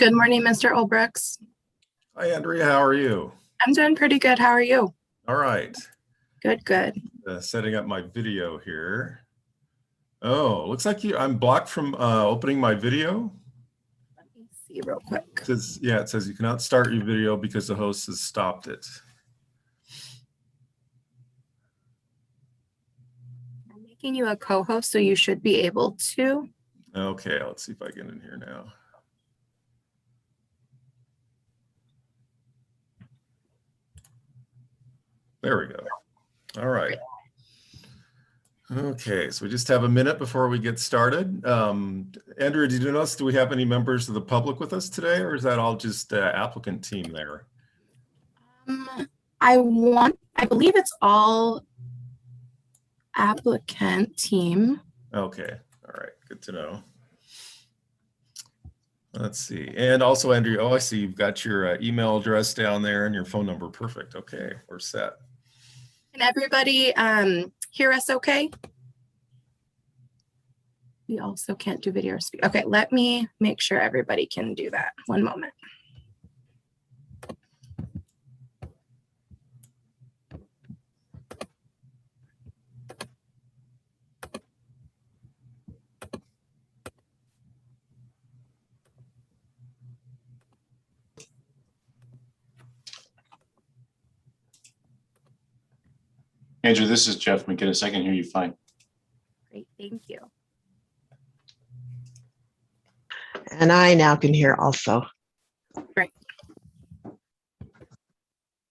Good morning, Mr. Olbrooks. Hi, Andrea. How are you? I'm doing pretty good. How are you? All right. Good, good. Setting up my video here. Oh, looks like I'm blocked from opening my video. Let me see real quick. It says you cannot start your video because the host has stopped it. I'm making you a co-host, so you should be able to. Okay, let's see if I get in here now. There we go. All right. Okay, so we just have a minute before we get started. Andrea, did you notice, do we have any members of the public with us today, or is that all just applicant team there? I believe it's all applicant team. Okay, all right, good to know. Let's see. And also, Andrea, oh, I see you've got your email address down there and your phone number. Perfect. Okay, we're set. Can everybody hear us okay? We also can't do video or speak. Okay, let me make sure everybody can do that. One moment. Andrew, this is Jeff McGinnis. I can hear you fine. Great, thank you. And I now can hear also. Great.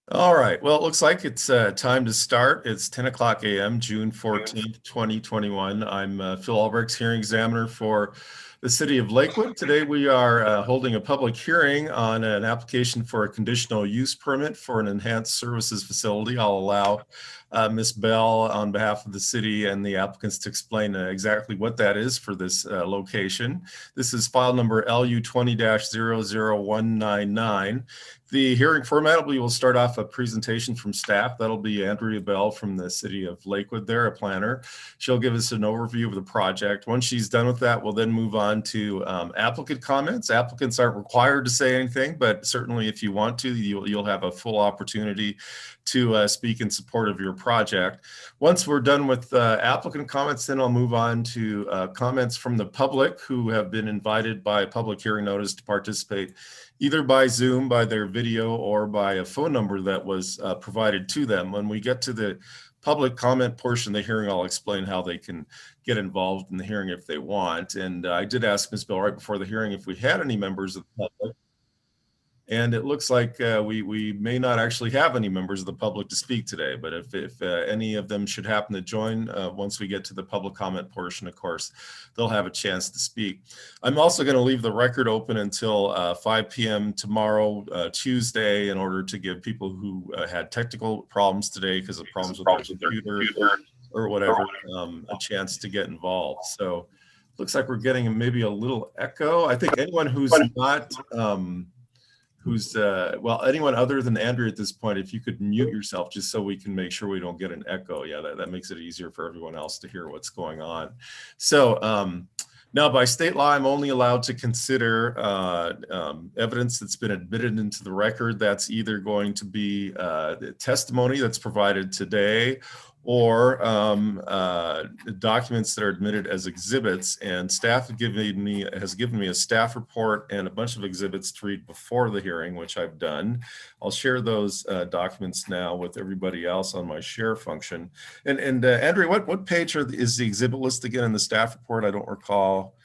All right. Well, it looks like it's time to start. It's 10 o'clock a.m., June 14th, 2021. I'm Phil Albrechts, hearing examiner for the City of Lakewood. Today we are holding a public hearing on an application for a conditional use permit for an enhanced services facility. I'll allow Ms. Bell on behalf of the city and the applicants to explain exactly what that is for this location. This is file number LU-20-00199. The hearing format, we will start off a presentation from staff. That'll be Andrea Bell from the City of Lakewood there, a planner. She'll give us an overview of the project. Once she's done with that, we'll then move on to applicant comments. Applicants aren't required to say anything, but certainly if you want to, you'll have a full opportunity to speak in support of your project. Once we're done with applicant comments, then I'll move on to comments from the public who have been invited by a public hearing notice to participate either by Zoom, by their video, or by a phone number that was provided to them. When we get to the public comment portion of the hearing, I'll explain how they can get involved in the hearing if they want. And I did ask Ms. Bell right before the hearing if we had any members of the public. And it looks like we may not actually have any members of the public to speak today, but if any of them should happen to join, once we get to the public comment portion, of course, they'll have a chance to speak. I'm also going to leave the record open until 5 p.m. tomorrow, Tuesday, in order to give people who had technical problems today because of problems with their computer or whatever, a chance to get involved. So looks like we're getting maybe a little echo. I think anyone who's not... well, anyone other than Andrew at this point, if you could mute yourself just so we can make sure we don't get an echo. Yeah, that makes it easier for everyone else to hear what's going on. So now by state law, I'm only allowed to consider evidence that's been admitted into the record. That's either going to be the testimony that's provided today or documents that are admitted as exhibits, and staff has given me a staff report and a bunch of exhibits to read before the hearing, which I've done. I'll share those documents now with everybody else on my share function. And Andrea, what page is the exhibit list again in the staff report? I don't recall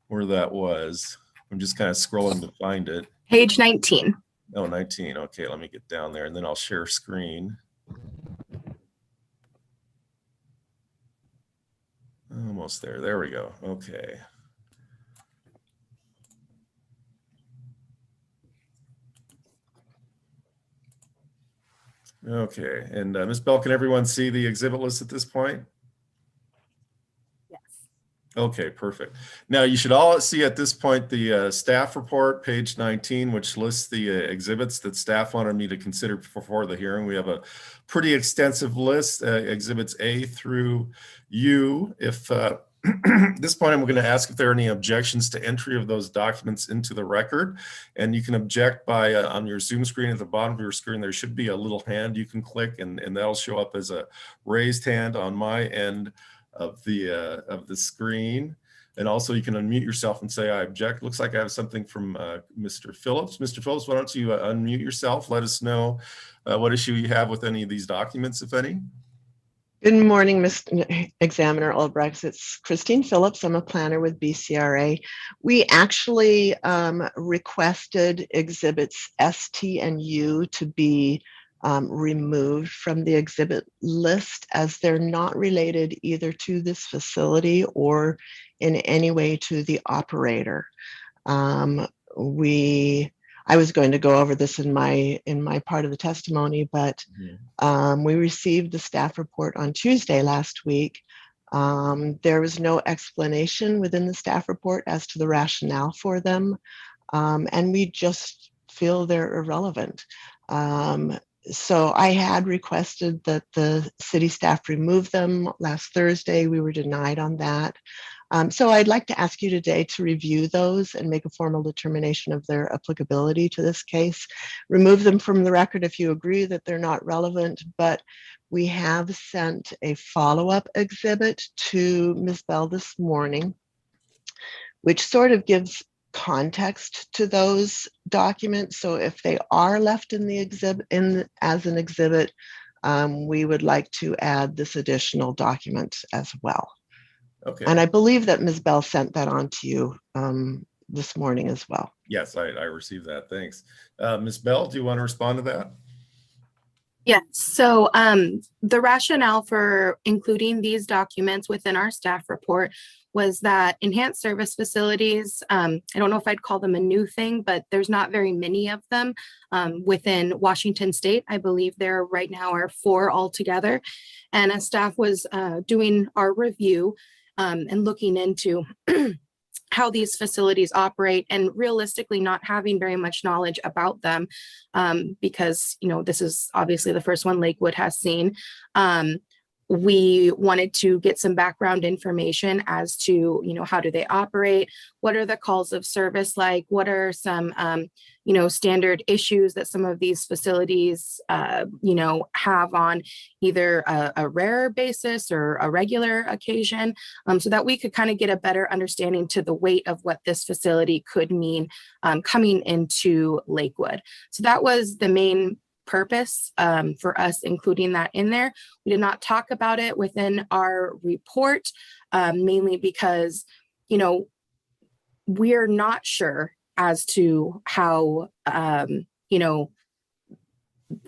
where that was. I'm just kind of scrolling to find it. Page 19. Oh, 19. Okay, let me get down there and then I'll share screen. Almost there. There we go. Okay. Okay. And Ms. Bell, can everyone see the exhibit list at this point? Yes. Okay, perfect. Now you should all see at this point the staff report, page 19, which lists the exhibits that staff wanted me to consider before the hearing. We have a pretty extensive list, exhibits A through U. If At this point, I'm going to ask if there are any objections to entry of those documents into the record. And you can object by on your Zoom screen at the bottom of your screen, there should be a little hand you can click, and that'll show up as a raised hand on my end of the screen. And also you can unmute yourself and say, I object. Looks like I have something from Mr. Phillips. Mr. Phillips, why don't you unmute yourself? Let us know what issue you have with any of these documents, if any. Good morning, Mr. Examiner Albrecht. It's Christine Phillips. I'm a planner with BCRA. We actually requested exhibits S, T, and U to be removed from the exhibit list, as they're not related either to this facility or in any way to the operator. I was going to go over this in my part of the testimony, but we received the staff report on Tuesday last week. There was no explanation within the staff report as to the rationale for them, and we just feel they're irrelevant. So I had requested that the city staff remove them last Thursday. We were denied on that. So I'd like to ask you today to review those and make a formal determination of their applicability to this case. Remove them from the record if you agree that they're not relevant, but we have sent a follow-up exhibit to Ms. Bell this morning, which sort of gives context to those documents. So if they are left in the exhibit as an exhibit, we would like to add this additional document as well. Okay. And I believe that Ms. Bell sent that on to you this morning as well. Yes, I received that. Thanks. Ms. Bell, do you want to respond to that? Yes. So the rationale for including these documents within our staff report was that enhanced service facilities, I don't know if I'd call them a new thing, but there's not very many of them within Washington State. I believe there right now are 4 altogether. And as staff was doing our review and looking into how these facilities operate, and realistically not having very much knowledge about them, because, you know, this is obviously the first one Lakewood has seen. We wanted to get some background information as to, you know, how do they operate? What are the calls of service like? What are some, you know, standard issues that some of these facilities, you know, have on either a rare basis or a regular occasion, so that we could kind of get a better understanding to the weight of what this facility could mean coming into Lakewood. So that was the main purpose for us including that in there. We did not talk about it within our report, mainly because, you know, we're not sure as to how, you know,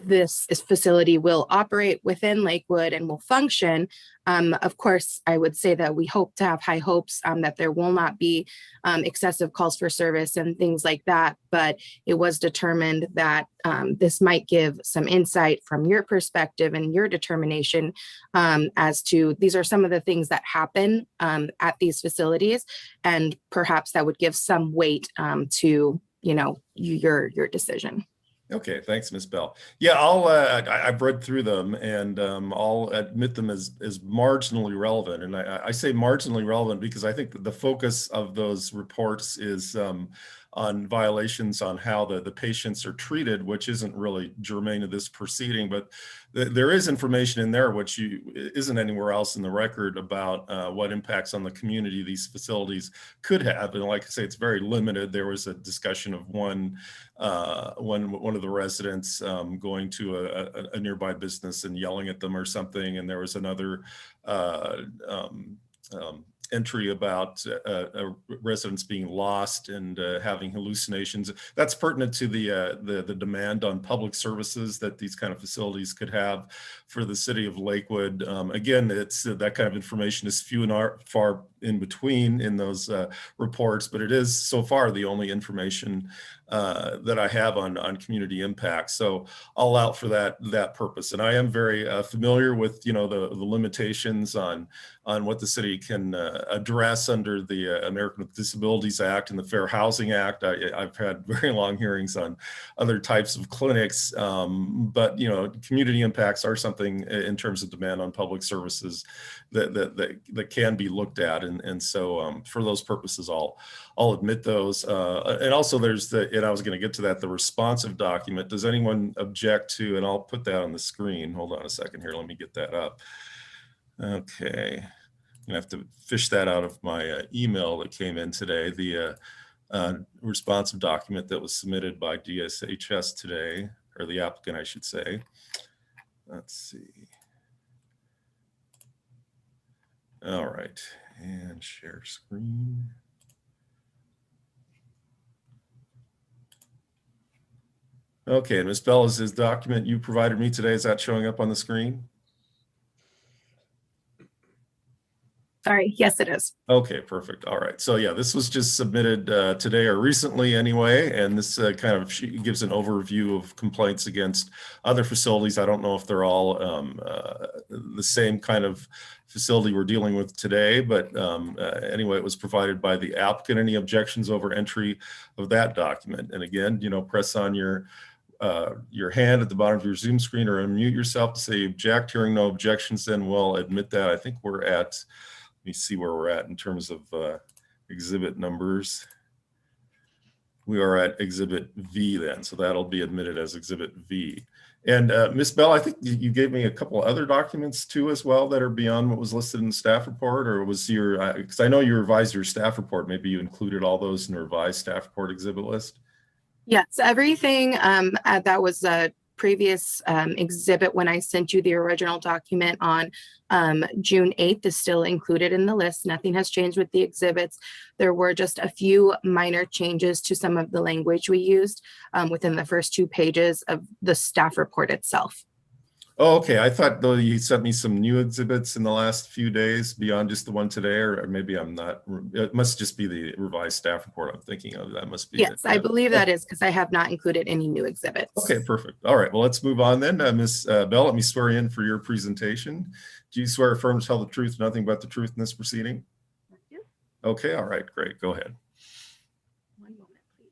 this facility will operate within Lakewood and will function. Of course, I would say that we hope to have high hopes that there will not be excessive calls for service and things like that, but it was determined that this might give some insight from your perspective and your determination as to these are some of the things that happen at these facilities, and perhaps that would give some weight to, you know, your decision. Okay, thanks, Ms. Bell. Yeah, I've read through them, and I'll admit them as marginally relevant. And I say marginally relevant because I think that the focus of those reports is on violations on how the patients are treated, which isn't really germane to this proceeding, but there is information in there which isn't anywhere else in the record about what impacts on the community these facilities could have. And like I say, it's very limited. There was a discussion of one of the residents going to a nearby business and yelling at them or something, and there was another entry about residents being lost and having hallucinations. That's pertinent to the demand on public services that these kind of facilities could have for the city of Lakewood. Again, it's that kind of information is few and far in between in those reports, but it is so far the only information that I have on community impact. So all out for that purpose. And I am very familiar with, the limitations on what the city can address under the American with Disabilities Act and the Fair Housing Act. I've had very long hearings on other types of clinics, but community impacts are something in terms of demand on public services that can be looked at, and so for those purposes, I'll admit those. And also, there's and I was going to get to that, the responsive document. Does anyone object to? And I'll put that on the screen. Hold on a second here. Let me get that up. Okay. I have to fish that out of my email that came in today, the responsive document that was submitted by DSHS today, or the applicant, I should say. Let's see. All right, and share screen. Okay, Ms. Bell, is this document you provided me today, is that showing up on the screen? Sorry, yes, it is. Okay, perfect. All right. So yeah, this was just submitted today or recently anyway, and this kind of gives an overview of complaints against other facilities. I don't know if they're all the same kind of facility we're dealing with today, but anyway, it was provided by the applicant. Any objections over entry of that document? And again, press on your hand at the bottom of your Zoom screen or unmute yourself to say object. Hearing no objections, then we'll admit that. I think we're at, let me see where we're at in terms of exhibit numbers. We are at exhibit V then, so that'll be admitted as exhibit V. And Ms. Bell, I think you gave me a couple other documents too as well that are beyond what was listed in the staff report, or was your, because I know you revised your staff report, maybe you included all those in the revised staff report exhibit list? Yes, everything that was a previous exhibit when I sent you the original document on June 8th is still included in the list. Nothing has changed with the exhibits. There were just a few minor changes to some of the language we used within the first 2 pages of the staff report itself. Oh, okay. I thought though you sent me some new exhibits in the last few days beyond just the one today, or maybe I'm not. It must just be the revised staff report I'm thinking of. That must be. Yes, I believe that is because I have not included any new exhibits. Okay, perfect. All right. Well, let's move on then. Ms. Bell, let me swear you in for your presentation. Do you swear affirm to tell the truth, nothing but the truth in this proceeding? Yes. Okay. All right. Great. Go ahead. One moment, please.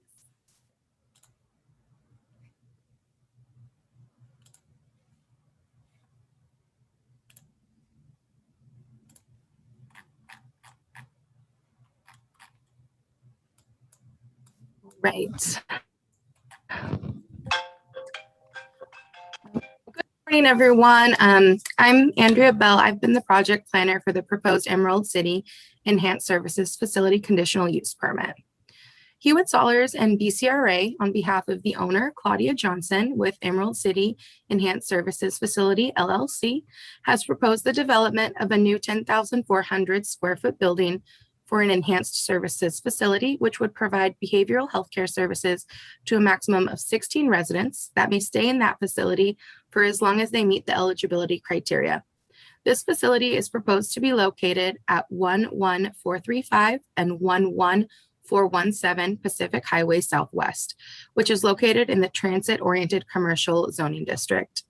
Right. Good morning, everyone. I'm Andrea Bell. I've been the project planner for the proposed Emerald City Enhanced Services Facility Conditional Use Permit. Hewitt Sollers and BCRA, on behalf of the owner, Claudia Johnson, with Emerald City Enhanced Services Facility, LLC, has proposed the development of a new 10,400 square foot building for an enhanced services facility, which would provide behavioral healthcare services to a maximum of 16 residents that may stay in that facility for as long as they meet the eligibility criteria. This facility is proposed to be located at 11435 and 11417 Pacific Highway Southwest, which is located in the transit-oriented commercial zoning district.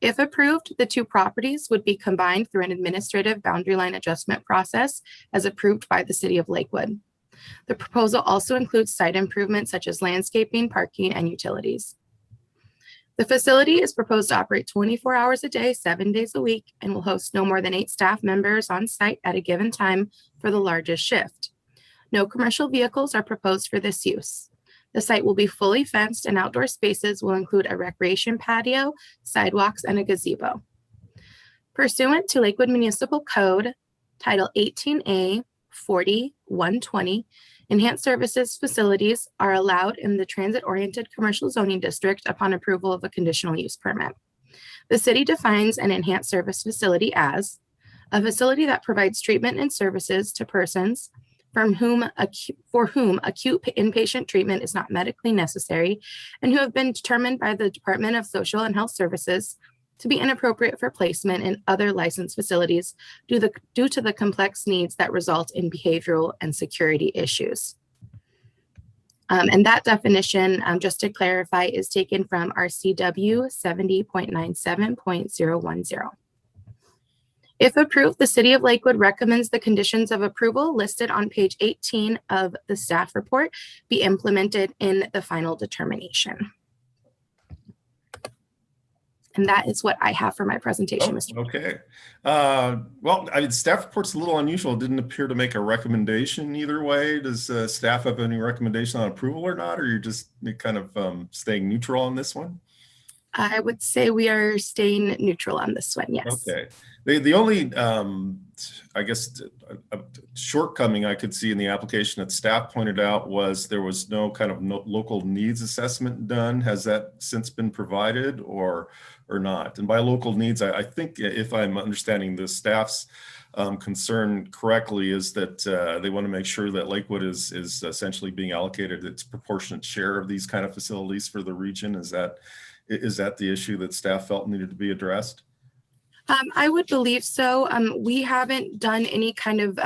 If approved, the 2 properties would be combined through an administrative boundary line adjustment process as approved by the City of Lakewood. The proposal also includes site improvements such as landscaping, parking, and utilities. The facility is proposed to operate 24 hours a day, 7 days a week, and will host no more than 8 staff members on site at a given time for the largest shift. No commercial vehicles are proposed for this use. The site will be fully fenced, and outdoor spaces will include a recreation patio, sidewalks, and a gazebo. Pursuant to Lakewood Municipal Code, Title 18A 40-120, enhanced services facilities are allowed in the transit-oriented commercial zoning district upon approval of a conditional use permit. The city defines an enhanced service facility as a facility that provides treatment and services to persons for whom acute inpatient treatment is not medically necessary and who have been determined by the Department of Social and Health Services to be inappropriate for placement in other licensed facilities due to the complex needs that result in behavioral and security issues. And that definition, just to clarify, is taken from RCW 70.97.010. If approved, the City of Lakewood recommends the conditions of approval listed on page 18 of the staff report be implemented in the final determination. And that is what I have for my presentation, Mr. Okay. Well, staff report's a little unusual. It didn't appear to make a recommendation either way. Does staff have any recommendation on approval or not, or you're just kind of staying neutral on this one? I would say we are staying neutral on this one, yes. Okay. The only, I guess, shortcoming I could see in the application that staff pointed out was there was no kind of local needs assessment done. Has that since been provided or not? And by local needs, I think, if I'm understanding the staff's concern correctly, is that they want to make sure that Lakewood is essentially being allocated its proportionate share of these kind of facilities for the region. Is that the issue that staff felt needed to be addressed? I would believe so. We haven't done any kind of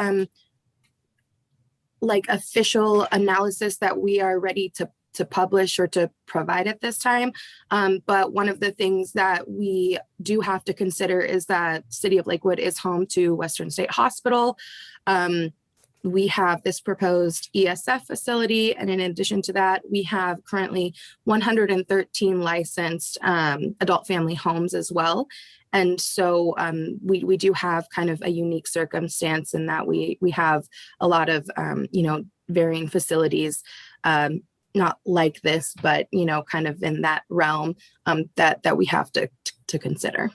like official analysis that we are ready to publish or to provide at this time. But one of the things that we do have to consider is that City of Lakewood is home to Western State Hospital. We have this proposed ESF facility. And in addition to that, we have currently 113 licensed adult family homes as well. And so we do have kind of a unique circumstance in that we have a lot of, varying facilities, not like this, but, kind of in that realm that we have to consider.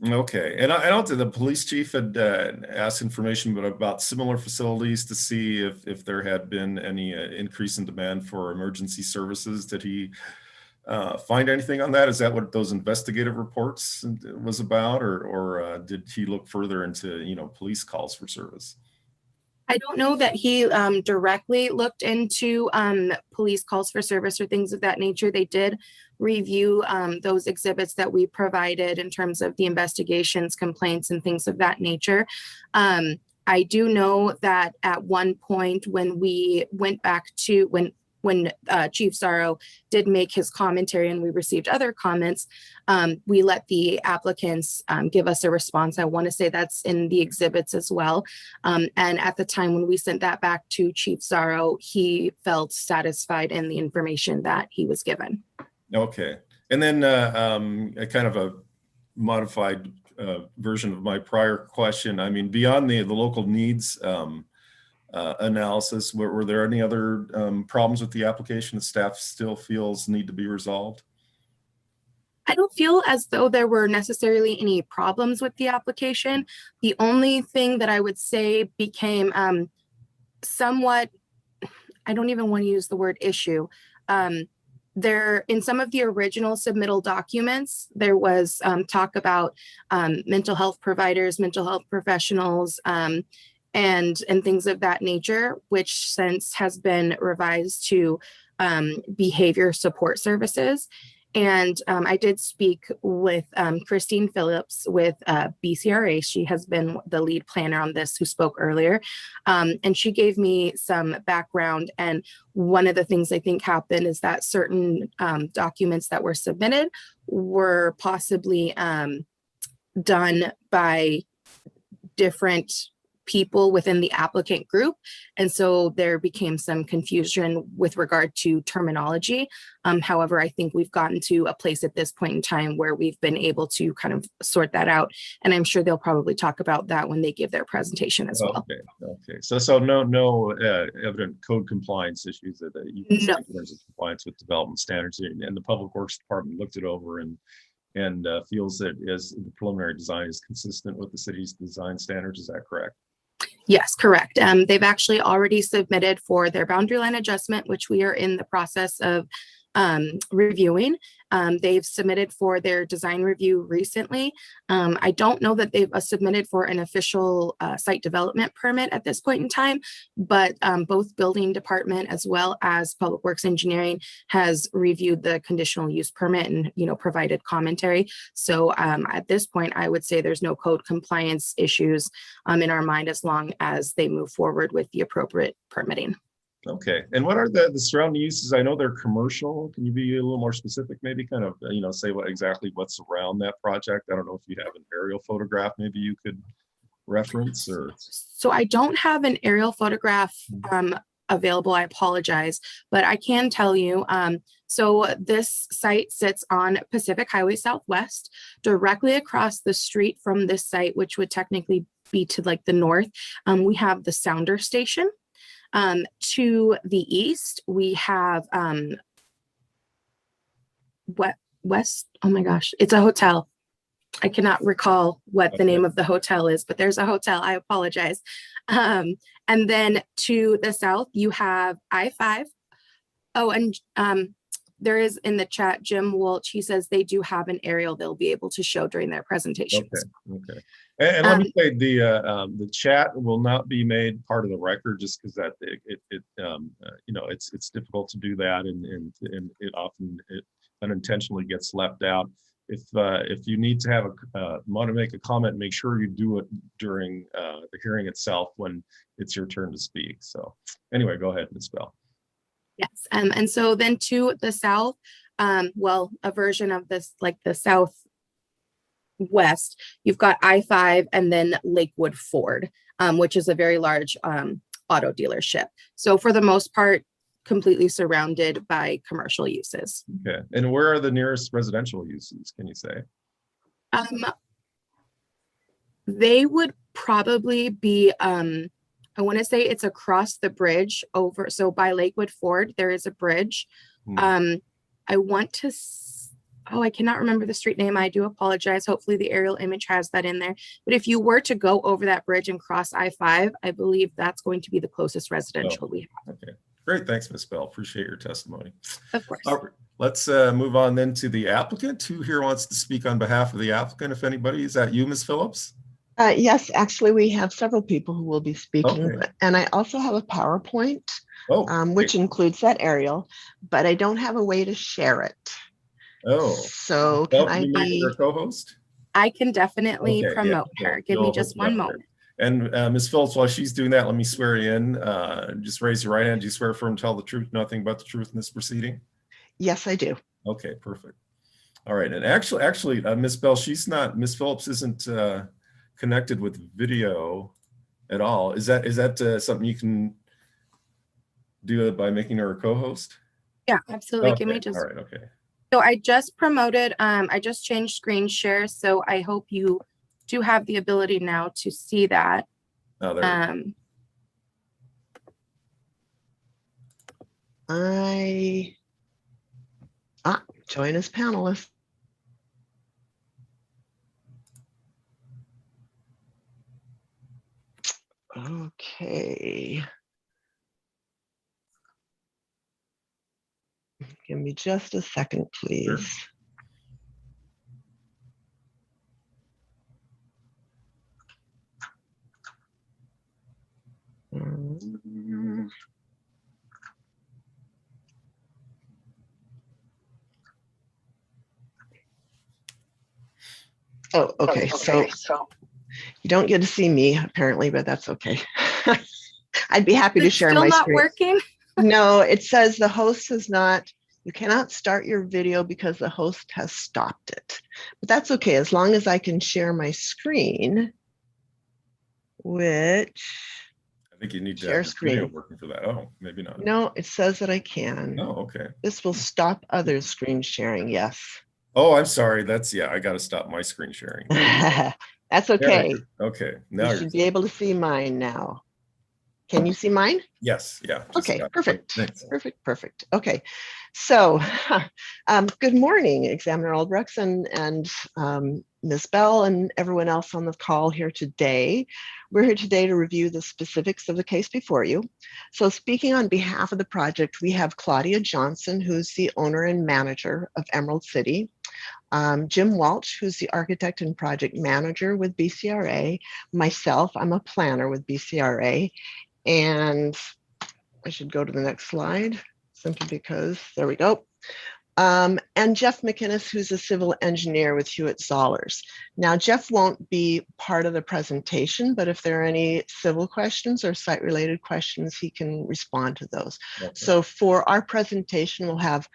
Okay, and I don't think the police chief had asked information about similar facilities to see if there had been any increase in demand for emergency services. Did he find anything on that? Is that what those investigative reports was about, or did he look further into police calls for service? I don't know that he directly looked into police calls for service or things of that nature. They did review those exhibits that we provided in terms of the investigations, complaints, and things of that nature. I do know that at one point when we went back to when Chief Sorrow did make his commentary and we received other comments, we let the applicants give us a response. I want to say that's in the exhibits as well. And at the time when we sent that back to Chief Sorrow, he felt satisfied in the information that he was given. Okay. And then a kind of a modified version of my prior question. I mean, beyond the local needs analysis, were there any other problems with the application that staff still feels need to be resolved? I don't feel as though there were necessarily any problems with the application. The only thing that I would say became somewhat, I don't even want to use the word issue. There, in some of the original submittal documents, there was talk about mental health providers, mental health professionals, and things of that nature, which since has been revised to behavior support services. And I did speak with Christine Phillips with BCRA. She has been the lead planner on this, who spoke earlier. And she gave me some background. And one of the things I think happened is that certain documents that were submitted were possibly done by different people within the applicant group. And so there became some confusion with regard to terminology. However, I think we've gotten to a place at this point in time where we've been able to kind of sort that out. And I'm sure they'll probably talk about that when they give their presentation as well. Okay. So no evident code compliance issues that you can see in terms of compliance with development standards, and the Public Works Department looked it over and feels that as the preliminary design is consistent with the city's design standards. Is that correct? Yes, correct. They've actually already submitted for their boundary line adjustment, which we are in the process of reviewing. They've submitted for their design review recently. I don't know that they've submitted for an official site development permit at this point in time, but both building department as well as Public Works Engineering has reviewed the conditional use permit and provided commentary. So at this point, I would say there's no code compliance issues in our mind, as long as they move forward with the appropriate permitting. Okay, and what are the surrounding uses? I know they're commercial. Can you be a little more specific, maybe kind of, say what's around that project? I don't know if you have an aerial photograph, maybe you could reference or. So I don't have an aerial photograph available. I apologize, but I can tell you. So this site sits on Pacific Highway Southwest, directly across the street from this site, which would technically be to like the north. We have the Sounder Station. To the east, we have West. Oh my gosh, it's a hotel. I cannot recall what the name of the hotel is, but there's a hotel. I apologize. And then to the south, you have I-5. Oh, and there is in the chat, Jim Walsh, he says they do have an aerial they'll be able to show during their presentations. Okay. And let me say the chat will not be made part of the record just because that it's difficult to do that and it often unintentionally gets left out. If you need to have want to make a comment, make sure you do it during the hearing itself when it's your turn to speak. So anyway, go ahead, Ms. Bell. Yes, and so then to the south, well, a version of this, like the southwest, you've got I-5 and then Lakewood Ford, which is a very large auto dealership. So for the most part, completely surrounded by commercial uses. Okay, and where are the nearest residential uses, can you say? They would probably be, I want to say it's across the bridge over, so by Lakewood Ford, there is a bridge. I want to, I cannot remember the street name. I do apologize. Hopefully the aerial image has that in there. But if you were to go over that bridge and cross I-5, I believe that's going to be the closest residential we have. Okay, great. Thanks, Ms. Bell. Appreciate your testimony. Of course. All right, let's move on then to the applicant. Who here wants to speak on behalf of the applicant, if anybody? Is that you, Ms. Phillips? Yes, actually, we have several people who will be speaking, Okay. and I also have a PowerPoint, which great. includes that aerial, but I don't have a way to share it. Oh, so Bell, can I you make be her co-host? I can definitely Okay, promote her. Give me just one moment. And Ms. Phillips, while she's doing that, let me swear you in. Just raise your right hand. Do you swear affirm to tell the truth, nothing but the truth in this proceeding? Yes, I do. Okay, perfect. All right, and actually, Ms. Bell, Ms. Phillips isn't connected with video at all. Is that something you can do by making her a co-host? Yeah, absolutely. Okay. Give me just. All right. Okay. So I just promoted. I just changed screen share, so I hope you do have the ability now to see that. Oh, there. Join as panelist. Okay. Give me just a second, please. Sure. Oh, okay. So you don't get to see me apparently, but that's okay. I'd be happy to share my screen. Still not working? No, it says the host has not, you cannot start your video because the host has stopped it. But that's okay, as long as I can share my screen, which I think you need to share have screen. video working for that. Oh, maybe not. No, it says that I can. Oh, okay. This will stop other screen sharing. Yes. Oh, I'm sorry. I got to stop my screen sharing. That's okay. Okay. Now you should be able to see mine now. Can you see mine? Yes. Yeah. Okay, perfect. Thanks. Perfect. Okay. So, good morning, Examiner Albrechts and Ms. Bell and everyone else on the call here today. We're here today to review the specifics of the case before you. So speaking on behalf of the project, we have Claudia Johnson, who's the owner and manager of Emerald City. Jim Walsh, who's the architect and project manager with BCRA. Myself, I'm a planner with BCRA. And I should go to the next slide simply because, there we go. And Jeff McInnes, who's a civil engineer with Hewitt Zollers. Now, Jeff won't be part of the presentation, but if there are any civil questions or site-related questions, he can respond to those. Okay. So for our presentation, we'll have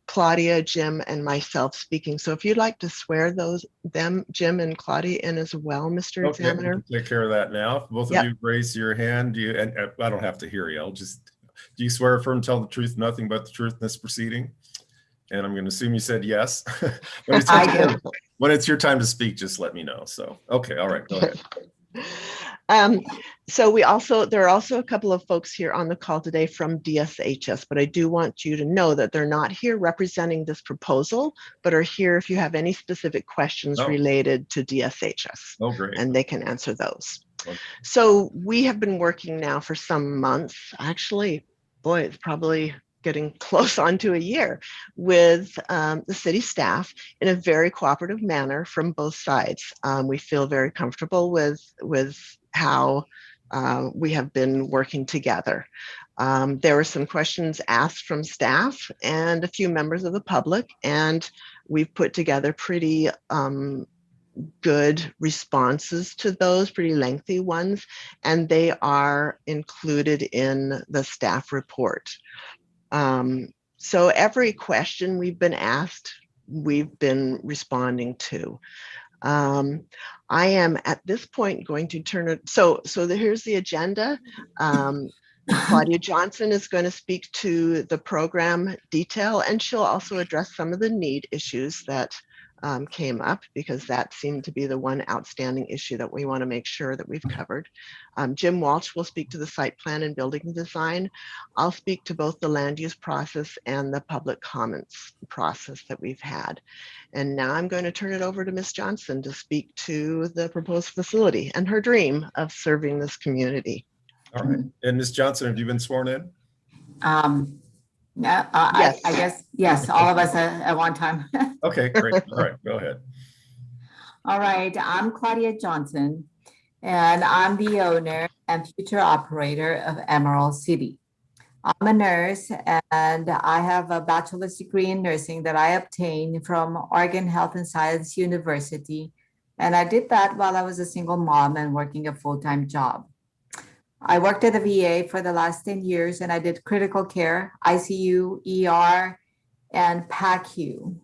Claudia, Jim, and myself speaking. So if you'd like to swear Jim and Claudia in as well, Mr. Okay, we Examiner. can take care of that now. Both Yep. of you raise your hand. And I don't have to hear you. Do you swear affirm to tell the truth, nothing but the truth in this proceeding? And I'm going to assume you said yes. When it's your time to speak, just let me know. So, okay. All right. Go ahead. So there are also a couple of folks here on the call today from DSHS, but I do want you to know that they're not here representing this proposal, but are here if you have any specific questions related to DSHS. Oh, great. And they can answer those. Okay. So we have been working now for some months, actually, boy, it's probably getting close on to a year with the city staff in a very cooperative manner from both sides. We feel very comfortable with how we have been working together. There were some questions asked from staff and a few members of the public, and we've put together pretty good responses to those, pretty lengthy ones, and they are included in the staff report. So every question we've been asked, we've been responding to. I am at this point going to turn it, here's the agenda. Claudia Johnson is going to speak to the program detail, and she'll also address some of the need issues that came up, because that seemed to be the one outstanding issue that we want to make sure that we've covered. Jim Walsh will speak to the site plan and building design. I'll speak to both the land use process and the public comments process that we've had. And now I'm going to turn it over to Ms. Johnson to speak to the proposed facility and her dream of serving this community. All right. And Ms. Johnson, have you been sworn in? No, Yes. I guess, yes, all of us at one time. Okay, great. All right, go ahead. All right, I'm Claudia Johnson, and I'm the owner and future operator of Emerald City. I'm a nurse, and I have a bachelor's degree in nursing that I obtained from Oregon Health and Science University. And I did that while I was a single mom and working a full-time job. I worked at the VA for the last 10 years, and I did critical care, ICU, ER, and PACU.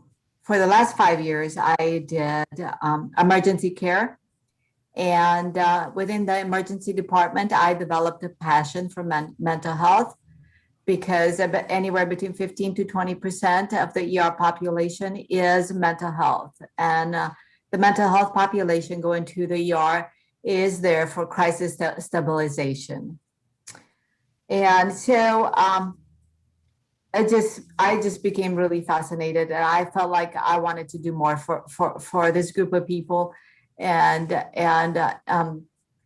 For the last 5 years, I did emergency care. And within the emergency department, I developed a passion for mental health, because anywhere between 15 to 20% of the ER population is mental health. And the mental health population going to the ER is there for crisis stabilization. And so I just became really fascinated, and I felt like I wanted to do more for this group of people, and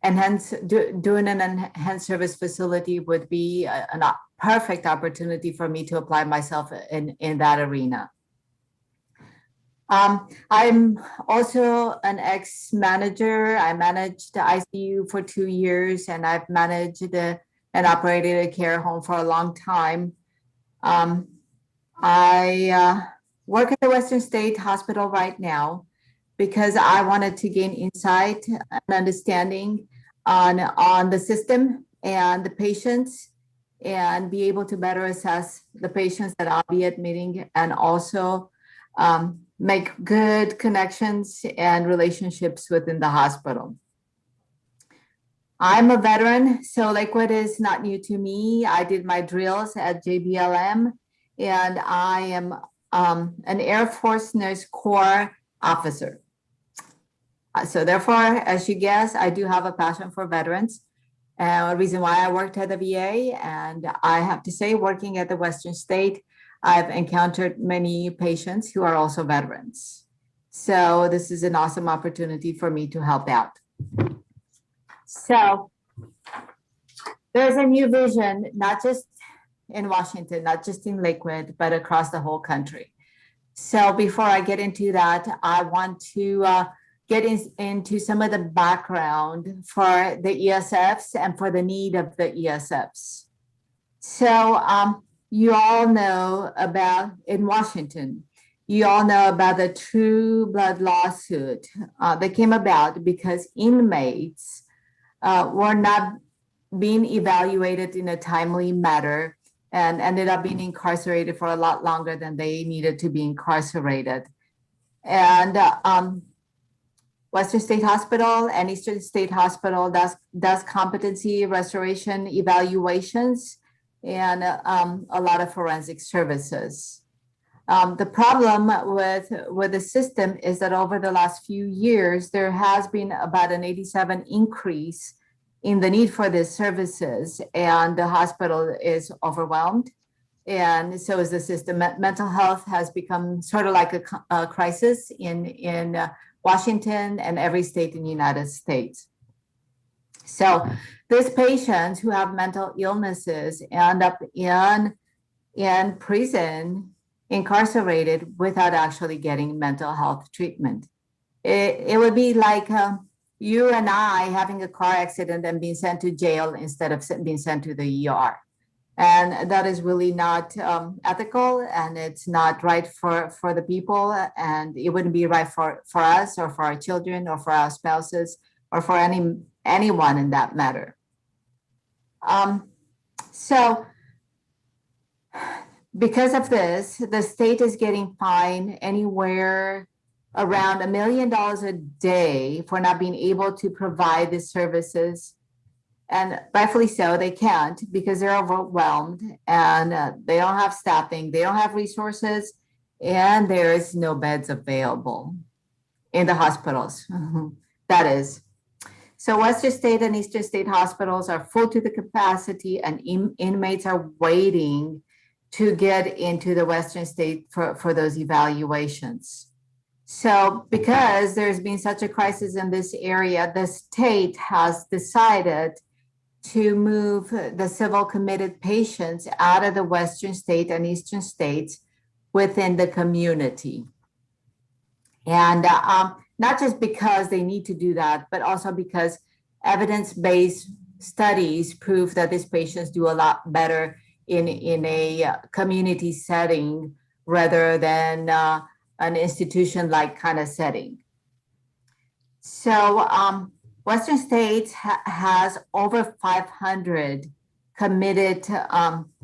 hence doing an enhanced service facility would be a perfect opportunity for me to apply myself in that arena. I'm also an ex-manager. I managed the ICU for 2 years, and I've managed and operated a care home for a long time. I work at the Western State Hospital right now because I wanted to gain insight and understanding on the system and the patients, and be able to better assess the patients that I'll be admitting, and also make good connections and relationships within the hospital. I'm a veteran, so Lakewood is not new to me. I did my drills at JBLM, and I am an Air Force Nurse Corps officer. So therefore, as you guess, I do have a passion for veterans. A reason why I worked at the VA, and I have to say, working at the Western State, I've encountered many patients who are also veterans. So this is an awesome opportunity for me to help out. So there's a new vision, not just in Washington, not just in Lakewood, but across the whole country. So before I get into that, I want to get into some of the background for the ESFs and for the need of the ESFs. So you all know about in Washington, you all know about the True Blood lawsuit that came about because inmates were not being evaluated in a timely manner and ended up being incarcerated for a lot longer than they needed to be incarcerated. And Western State Hospital and Eastern State Hospital does competency restoration evaluations and a lot of forensic services. The problem with the system is that over the last few years, there has been about an 87 increase in the need for these services, and the hospital is overwhelmed. And so is the system. Mental health has become sort of like a crisis in Washington and every state in the United States. So these patients who have mental illnesses end up in prison, incarcerated without actually getting mental health treatment. It would be like you and I having a car accident and being sent to jail instead of being sent to the ER. And that is really not ethical, and it's not right for the people, and it wouldn't be right for us or for our children or for our spouses or for anyone in that matter. So because of this, the state is getting fined anywhere around $1 million a day for not being able to provide the services. And rightfully so, they can't because they're overwhelmed and they don't have staffing, they don't have resources, and there is no beds available in the hospitals. That is. So Western State and Eastern State hospitals are full to the capacity, and inmates are waiting to get into the Western State for those evaluations. So because there's been such a crisis in this area, the state has decided to move the civil committed patients out of the Western State and Eastern States within the community. And not just because they need to do that, but also because evidence-based studies prove that these patients do a lot better in a community setting rather than an institution-like kind of setting. So Western States has over 500 committed,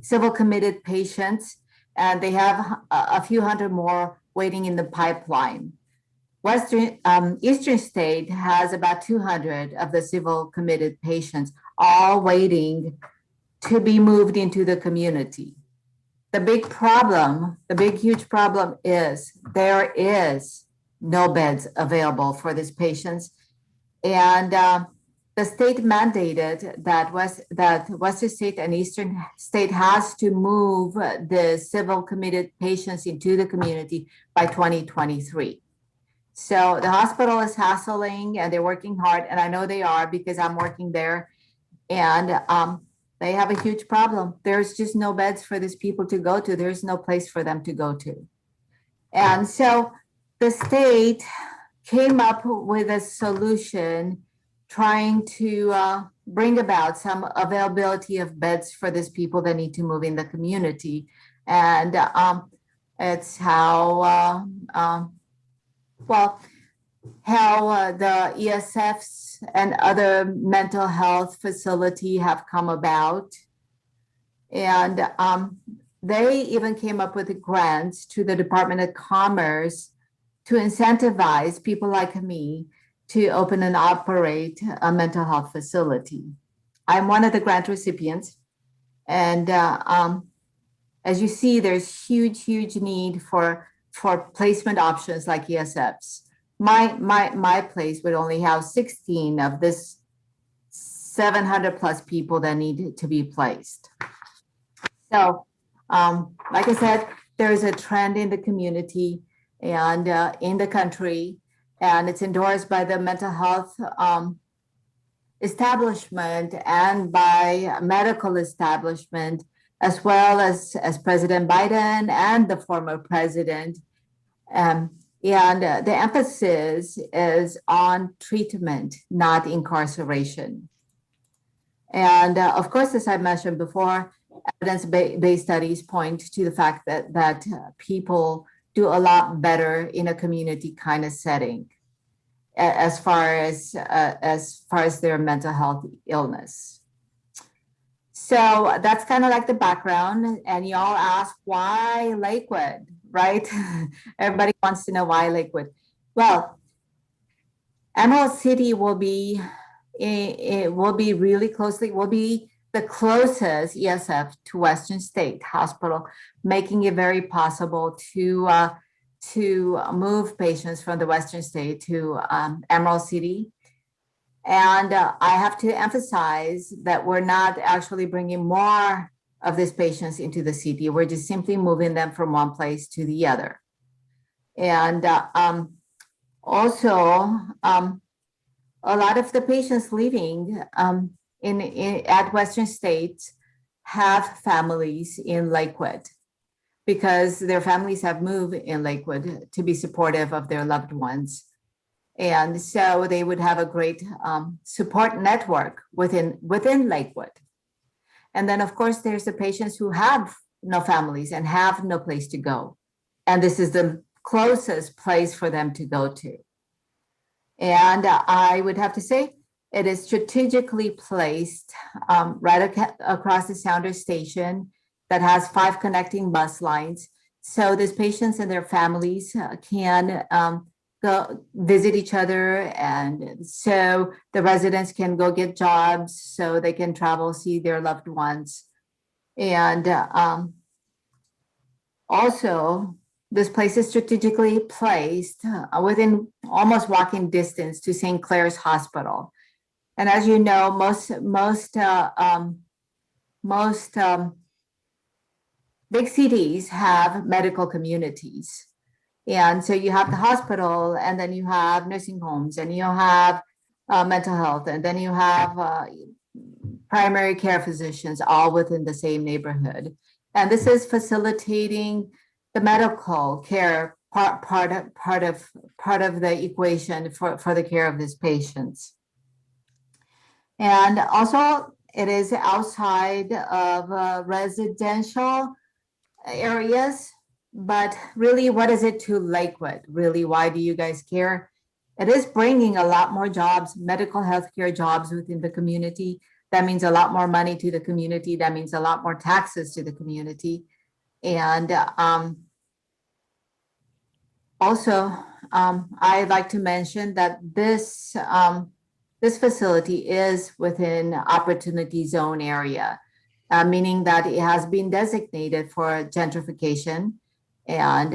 civil committed patients, and they have a few hundred more waiting in the pipeline. Eastern State has about 200 of the civil committed patients, all waiting to be moved into the community. The big problem, the big huge problem is there is no beds available for these patients. And the state mandated that Western State and Eastern State has to move the civil committed patients into the community by 2023. So the hospital is hassling and they're working hard, and I know they are because I'm working there, and they have a huge problem. There's just no beds for these people to go to. There's no place for them to go to. And so the state came up with a solution trying to bring about some availability of beds for these people that need to move in the community. And it's how the ESFs and other mental health facility have come about. And they even came up with grants to the Department of Commerce to incentivize people like me to open and operate a mental health facility. I'm one of the grant recipients. And as you see, there's huge need for placement options like ESFs. My place would only have 16 of this 700 plus people that need to be placed. So, like I said, there's a trend in the community and in the country, and it's endorsed by the mental health establishment and by medical establishment, as well as President Biden and the former president. And the emphasis is on treatment, not incarceration. And of course, as I mentioned before, evidence-based studies point to the fact that people do a lot better in a community kind of setting as far as their mental health illness. So that's kind of like the background, and y'all ask why Lakewood, right? Everybody wants to know why Lakewood. Well, Emerald City will be the closest ESF to Western State Hospital, making it very possible to move patients from the Western State to Emerald City. And I have to emphasize that we're not actually bringing more of these patients into the city. We're just simply moving them from one place to the other. And also, a lot of the patients living at Western States have families in Lakewood because their families have moved in Lakewood to be supportive of their loved ones. And so they would have a great support network within Lakewood. And then, of course, there's the patients who have no families and have no place to go. And this is the closest place for them to go to. And I would have to say it is strategically placed right across the Sounder station that has 5 connecting bus lines. So these patients and their families can go visit each other. And so the residents can go get jobs so they can travel, see their loved ones. And also, this place is strategically placed within almost walking distance to St. Clair's Hospital. And as you know, most big cities have medical communities. And so you have the hospital, and then you have nursing homes, and you have mental health, and then you have primary care physicians all within the same neighborhood. And this is facilitating the medical care part of the equation for the care of these patients. And also, it is outside of residential areas. But really, what is it to Lakewood? Really, why do you guys care? It is bringing a lot more jobs, medical healthcare jobs within the community. That means a lot more money to the community. That means a lot more taxes to the community. And also, I'd like to mention that this facility is within Opportunity Zone area, meaning that it has been designated for gentrification. And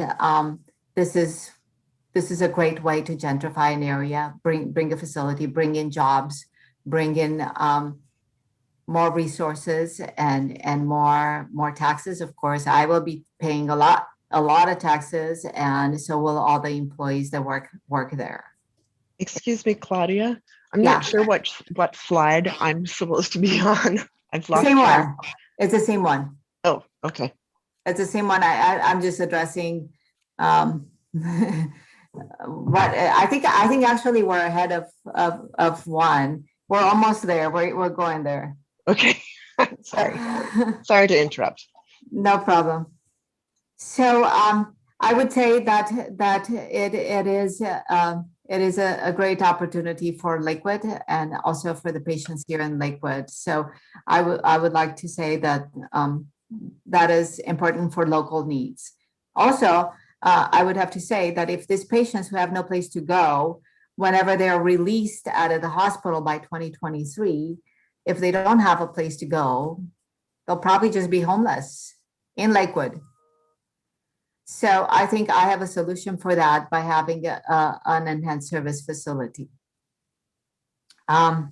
this is a great way to gentrify an area, bring a facility, bring in jobs, bring in more resources and more taxes. Of course, I will be paying a lot of taxes, and so will all the employees that work there. Excuse me, Claudia. I'm Yeah. not sure what slide I'm supposed to be on. I've lost Same track. one. It's the same one. Oh, okay. It's the same one. I'm just addressing what I think actually we're ahead of one. We're almost there. We're going there. Okay. Sorry to interrupt. No problem. So I would say that it is a great opportunity for Lakewood and also for the patients here in Lakewood. So I would like to say that that is important for local needs. Also, I would have to say that if these patients who have no place to go, whenever they're released out of the hospital by 2023, if they don't have a place to go, they'll probably just be homeless in Lakewood. So I think I have a solution for that by having an enhanced service facility. What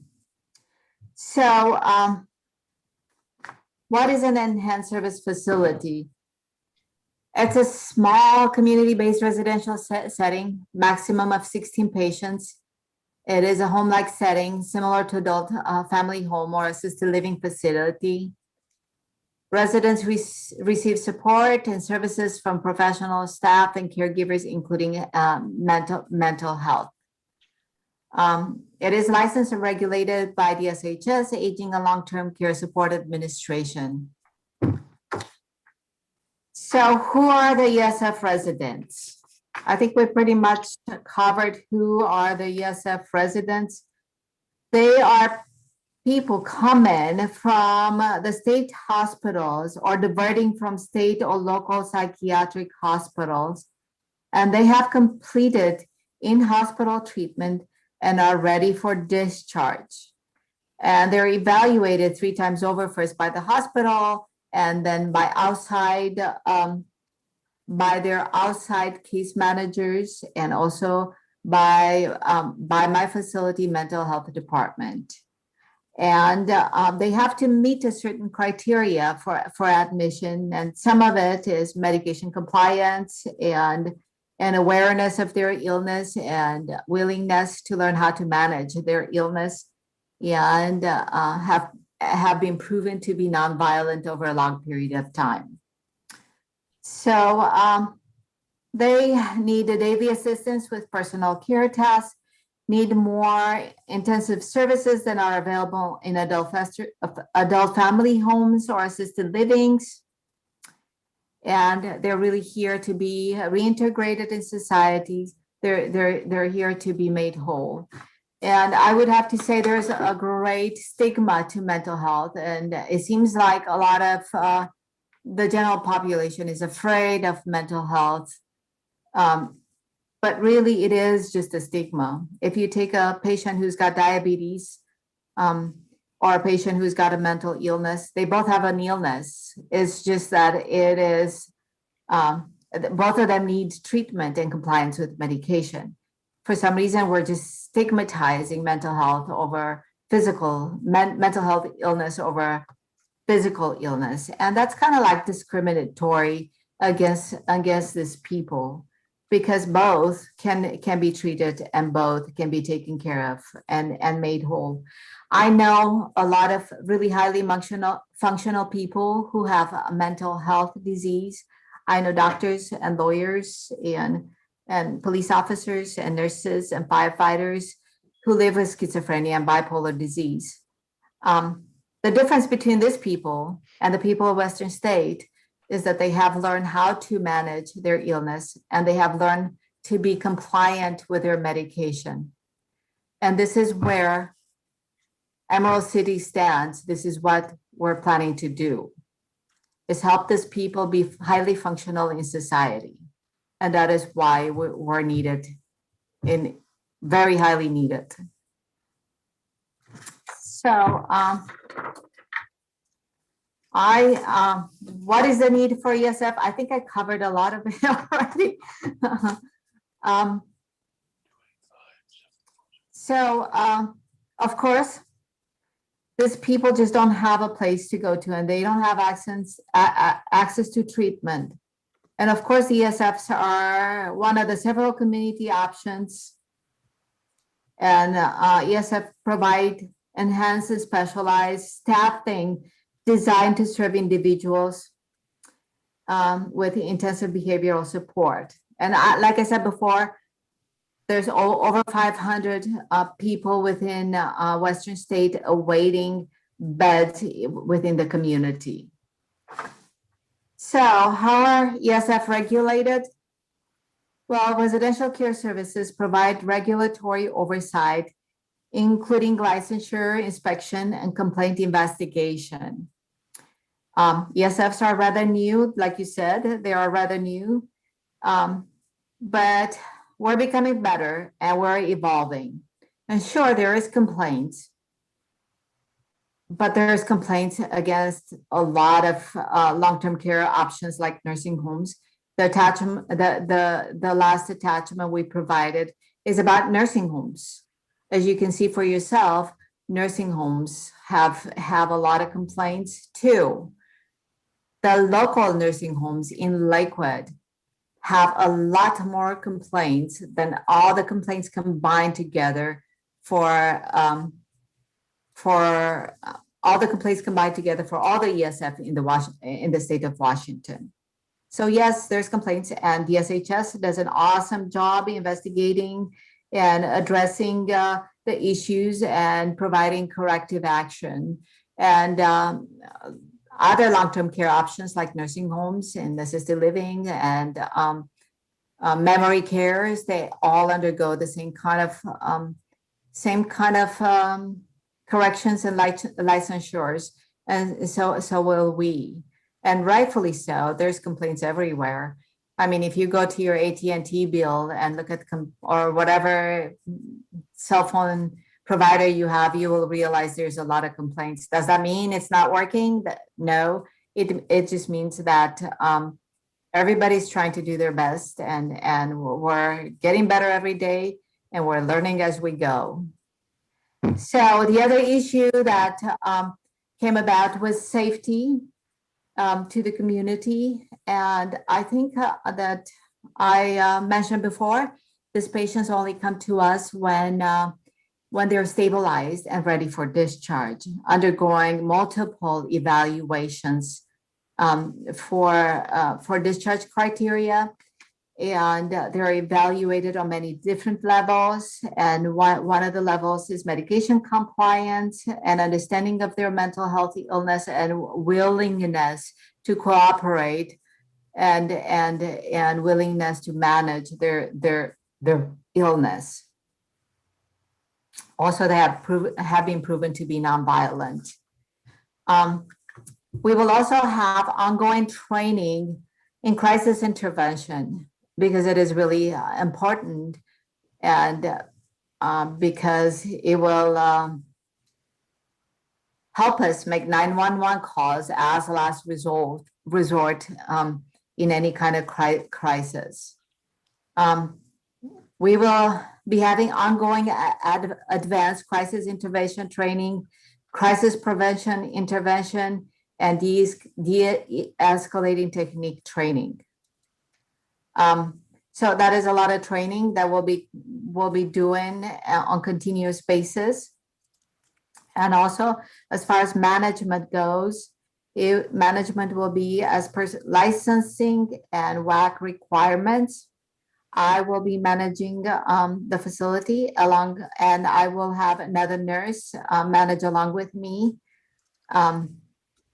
is an enhanced service facility? It's a small community-based residential setting, maximum of 16 patients. It is a home-like setting, similar to adult family home or assisted living facility. Residents receive support and services from professional staff and caregivers, including mental health. It is licensed and regulated by the SHS, Aging and Long-Term Care Support Administration. So who are the ESF residents? I think we pretty much covered who are the ESF residents. They are people coming from the state hospitals or diverting from state or local psychiatric hospitals, and they have completed in-hospital treatment and are ready for discharge. And they're evaluated 3 times over, first by the hospital and then by their outside case managers, and also by my facility mental health department. And they have to meet a certain criteria for admission, and some of it is medication compliance and awareness of their illness and willingness to learn how to manage their illness, and have been proven to be nonviolent over a long period of time. So they need daily assistance with personal care tasks, need more intensive services than are available in adult family homes or assisted livings. And they're really here to be reintegrated in society. They're here to be made whole. And I would have to say there's a great stigma to mental health. And it seems like a lot of the general population is afraid of mental health. But really, it is just a stigma. If you take a patient who's got diabetes or a patient who's got a mental illness, they both have an illness. It's just that it is, both of them need treatment and compliance with medication. For some reason, we're just stigmatizing mental health over mental health illness over physical illness. And that's kind of like discriminatory against these people, because both can be treated and both can be taken care of and made whole. I know a lot of really highly functional people who have a mental health disease. I know doctors and lawyers and police officers and nurses and firefighters who live with schizophrenia and bipolar disease. The difference between these people and the people of Western State is that they have learned how to manage their illness, and they have learned to be compliant with their medication. And this is where Emerald City stands. This is what we're planning to do, is help these people be highly functional in society. And that is why we're needed, very highly needed. So what is the need for ESF? I think I covered a lot of it already. Of course, these people just don't have a place to go to, and they don't have access to treatment. And of course, ESFs are one of the several community options. And ESF provide enhanced and specialized staffing designed to serve individuals with intensive behavioral support. And like I said before, there's over 500 people within Western State awaiting beds within the community. So how are ESF regulated? Well, residential care services provide regulatory oversight, including licensure, inspection, and complaint investigation. ESFs are rather new, like you said, they are rather new, but we're becoming better and we're evolving. And sure, there is complaints, but there's complaints against a lot of long-term care options like nursing homes. The attachment, the last attachment we provided is about nursing homes. As you can see for yourself, nursing homes have a lot of complaints too. The local nursing homes in Lakewood have a lot more complaints than all the complaints combined together for all the ESF in the state of Washington. So yes, there's complaints, and DSHS does an awesome job investigating and addressing the issues and providing corrective action. And other long-term care options like nursing homes and assisted living and memory cares, they all undergo the same kind of corrections and licensures, and so will we, and rightfully so. There's complaints everywhere. I mean, if you go to your AT&T bill and look at or whatever cell phone provider you have, you will realize there's a lot of complaints. Does that mean it's not working? No, it just means that everybody's trying to do their best, and we're getting better every day, and we're learning as we go. So the other issue that came about was safety to the community. And I think that I mentioned before, these patients only come to us when they're stabilized and ready for discharge, undergoing multiple evaluations for discharge criteria. And they're evaluated on many different levels. And one of the levels is medication compliance and understanding of their mental health illness and willingness to cooperate and willingness to manage their illness. Also, they have been proven to be nonviolent. We will also have ongoing training in crisis intervention, because it is really important, and because it will help us make 911 calls as last resort in any kind of crisis. We will be having ongoing advanced crisis intervention training, crisis prevention intervention, and de-escalating technique training. So that is a lot of training that we'll be doing on continuous basis. And also, as far as management goes, management will be as per licensing and WAC requirements. I will be managing the facility and I will have another nurse manage along with me.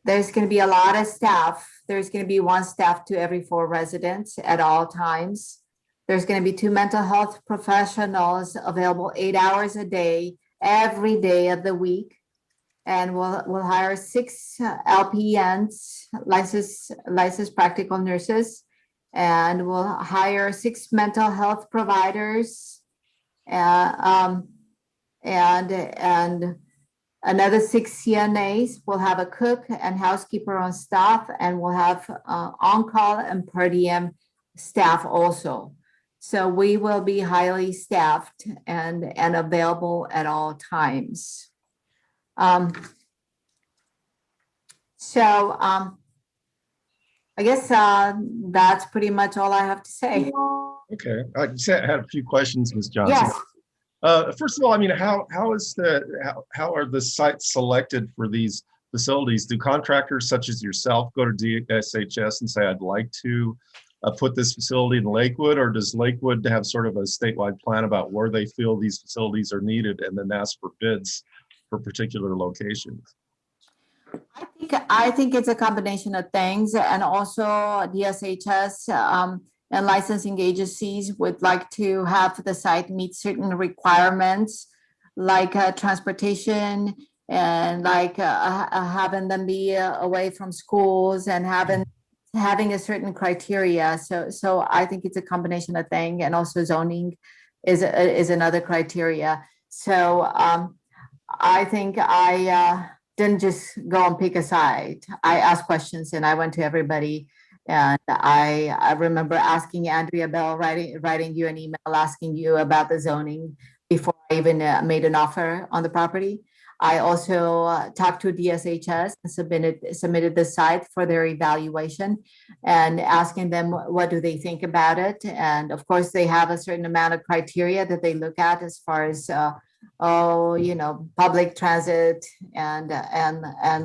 There's going to be a lot of staff. There's going to be one staff to every 4 residents at all times. There's going to be 2 mental health professionals available 8 hours a day, every day of the week. And we'll hire 6 LPNs, licensed practical nurses, and we'll hire 6 mental health providers, and another 6 CNAs. We'll have a cook and housekeeper on staff, and we'll have on-call and per diem staff also. So we will be highly staffed and available at all times. I guess that's pretty much all I have to say. Okay, I just had a few questions, Ms. Johnson. Yes. First of all, I mean, how are the sites selected for these facilities? Do contractors such as yourself go to DSHS and say, I'd like to put this facility in Lakewood, or does Lakewood have sort of a statewide plan about where they feel these facilities are needed and then ask for bids for particular locations? I think it's a combination of things, and also DSHS and licensing agencies would like to have the site meet certain requirements, like transportation and like having them be away from schools and having a certain criteria. So I think it's a combination of things, and also zoning is another criteria. So I think I didn't just go and pick a side. I asked questions and I went to everybody. And I remember asking Andrea Bell, writing you an email asking you about the zoning before I even made an offer on the property. I also talked to DSHS and submitted the site for their evaluation and asking them what do they think about it. And of course, they have a certain amount of criteria that they look at as far as public transit and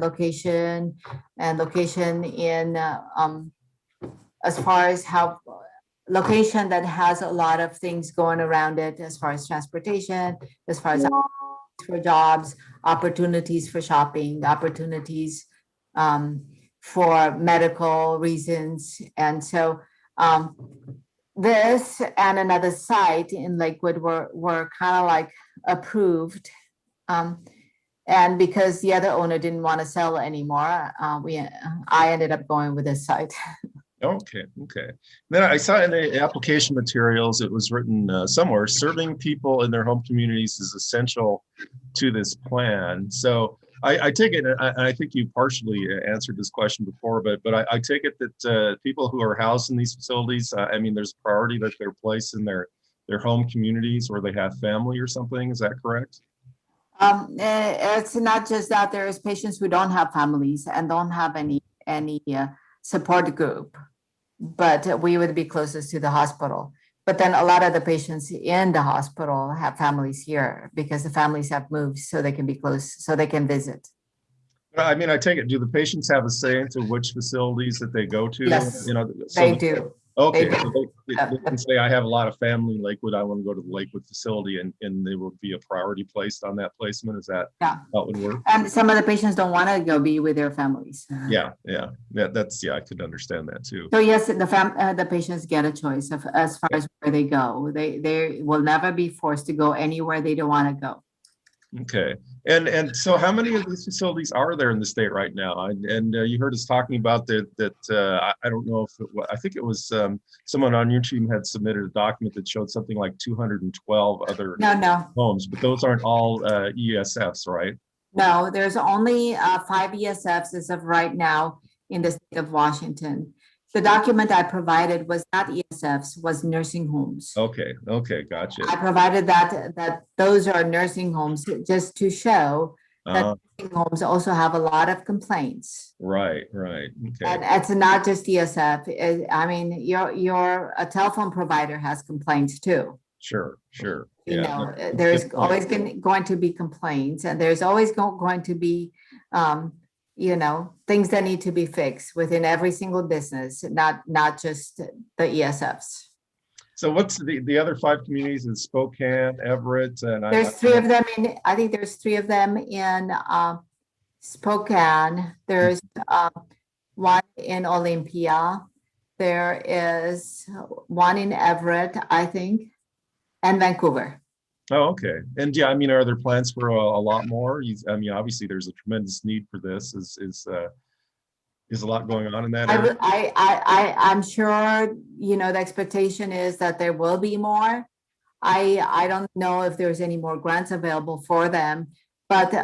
location in as far as how location that has a lot of things going around it, as far as transportation, as far as for jobs, opportunities for shopping, opportunities for medical reasons. And so this and another site in Lakewood were kind of like approved. And because the other owner didn't want to sell anymore, I ended up going with this site. Okay, okay. Then I saw in the application materials, it was written somewhere, serving people in their home communities is essential to this plan. So I take it, and I think you partially answered this question before, but I take it that people who are housed in these facilities, I mean, there's priority that they're placed in their home communities where they have family or something. Is that correct? It's not just that. There's patients who don't have families and don't have any support group, but we would be closest to the hospital. But then a lot of the patients in the hospital have families here because the families have moved so they can be close, so they can visit. I mean, I take it, do the patients have a say into which facilities that they go to? Yes, You know, they do. Okay, They so they can say, I have a lot of family in Lakewood, I want to go to the Lakewood facility, and there will be a priority placed on that placement. Is that Yeah. how it would work? And some of the patients don't want to go be with their families. Yeah, I could understand that too. So yes, the patients get a choice of as far as where they go. They will never be forced to go anywhere they don't want to go. Okay, and so how many of these facilities are there in the state right now? And you heard us talking about that. I don't know if I think it was someone on your team had submitted a document that showed something like 212 other No. homes, but those aren't all ESFs, right? No, there's only 5 ESFs as of right now in the state of Washington. The document I provided was not ESFs, was nursing homes. Okay, gotcha. I provided that those are nursing homes just to show that nursing homes also have a lot of complaints. Right. Okay. And it's not just ESF. I mean, a telephone provider has complaints too. Sure. You Yeah, know, that's there's good point. always going to be complaints, and there's always going to be, things that need to be fixed within every single business, not just the ESFs. So what's the other 5 communities in Spokane, Everett, and There's 3 of them I think there's 3 of them in Spokane. There's one in Olympia. There is one in Everett, I think, and Vancouver. Oh, okay. And yeah, I mean, are there plans for a lot more? I mean, obviously, there's a tremendous need for this. Is a lot going on in that area? I'm sure, the expectation is that there will be more. I don't know if there's any more grants available for them, but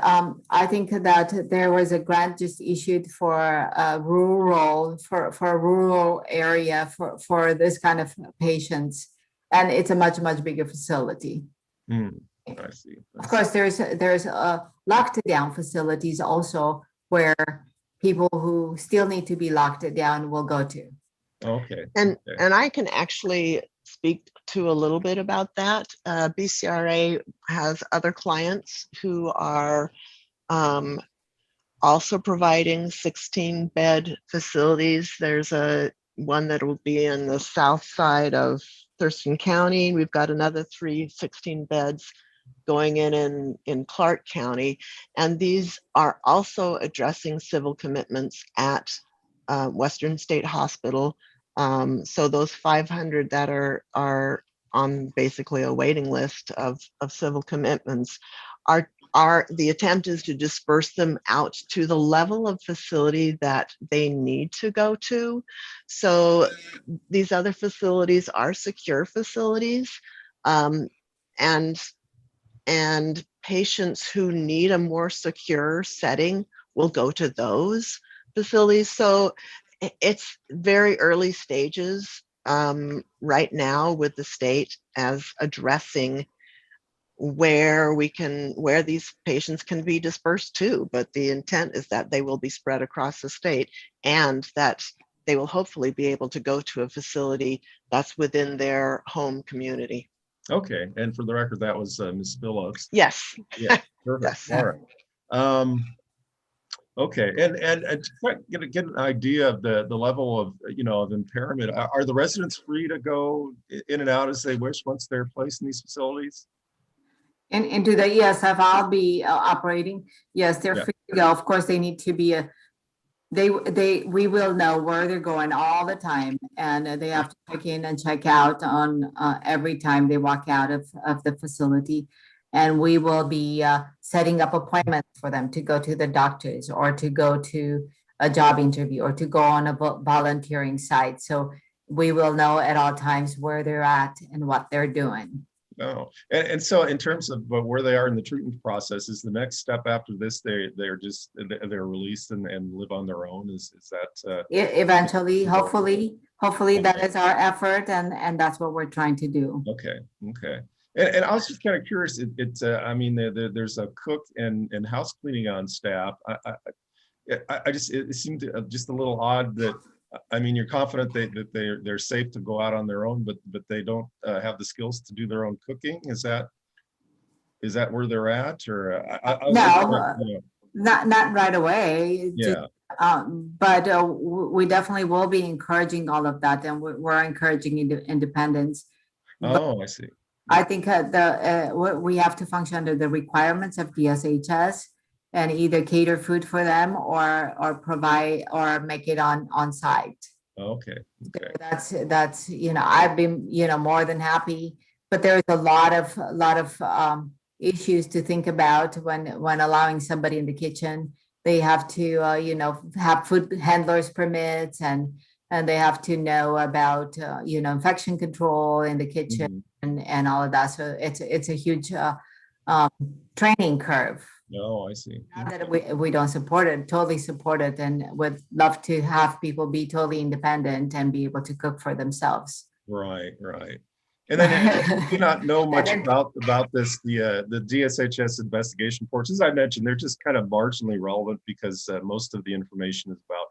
I think that there was a grant just issued for a rural area for this kind of patients, and it's a much bigger facility. I see. Of course, there's lockdown facilities also where people who still need to be locked down will go to. Okay. And I can actually speak to a little bit about that. BCRA has other clients who are also providing 16-bed facilities. There's one that will be in the south side of Thurston County. We've got another 3 16 beds going in Clark County. And these are also addressing civil commitments at Western State Hospital. So those 500 that are on basically a waiting list of civil commitments are the attempt is to disperse them out to the level of facility that they need to go to. So these other facilities are secure facilities, and patients who need a more secure setting will go to those facilities. So it's very early stages right now with the state as addressing where these patients can be dispersed to, but the intent is that they will be spread across the state and that they will hopefully be able to go to a facility that's within their home community. Okay, and for the record, that was Ms. Phillips. Yes. Yeah, perfect. Yes. All right. Okay, and to get an idea of the level of impairment, are the residents free to go in and out as they wish once they're placed in these facilities? Into the ESF I'll be operating. Yes, they're free to go. Of course, they need to be we will know where they're going all the time, and they have to check in and check out on every time they walk out of the facility. And we will be setting up appointments for them to go to the doctors or to go to a job interview or to go on a volunteering site. So we will know at all times where they're at and what they're doing. Oh, and so in terms of where they are in the treatment process, is the next step after this they're released and live on their own? Is that Eventually, hopefully Okay. that is our effort, and that's what we're trying to do. okay? And I was just kind of curious. I mean, there's a cook and house cleaning on staff. I just it seemed just a little odd that. I mean, you're confident that they're safe to go out on their own, but they don't have the skills to do their own cooking. Is that where they're at, or No, not right away. Yeah. But we definitely will be encouraging all of that, and we're encouraging independence. Oh, I see. I think we have to function under the requirements of DSHS and either cater food for them or provide or make it on site. Okay. That's I've been more than happy, but there's a lot of issues to think about when allowing somebody in the kitchen. They have to have food handlers permits, and they have to know about infection control in the kitchen and all of that. So it's a huge training curve. Oh, I see. Not that we don't support it, totally support it, and would love to have people be totally independent and be able to cook for themselves. Right. And then I do not know much about this, the DSHS investigation reports. As I mentioned, they're just kind of marginally relevant because most of the information is about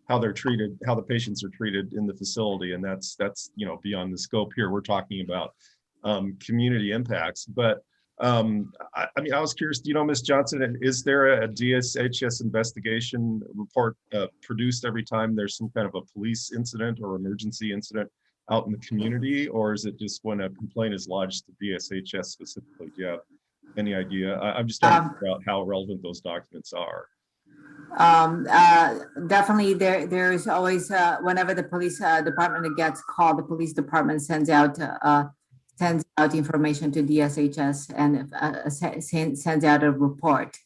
how they're treated, how the patients are treated in the facility, and that's beyond the scope here. We're talking about community impacts, but I mean, I was curious, Ms. Johnson, is there a DSHS investigation report produced every time there's some kind of a police incident or emergency incident out in the community, or is it just when a complaint is lodged to DSHS specifically? Do you have any idea? I'm just trying to figure out how relevant those documents are. Definitely there's always whenever the police department gets called, the police department sends out information to DSHS and sends out a report.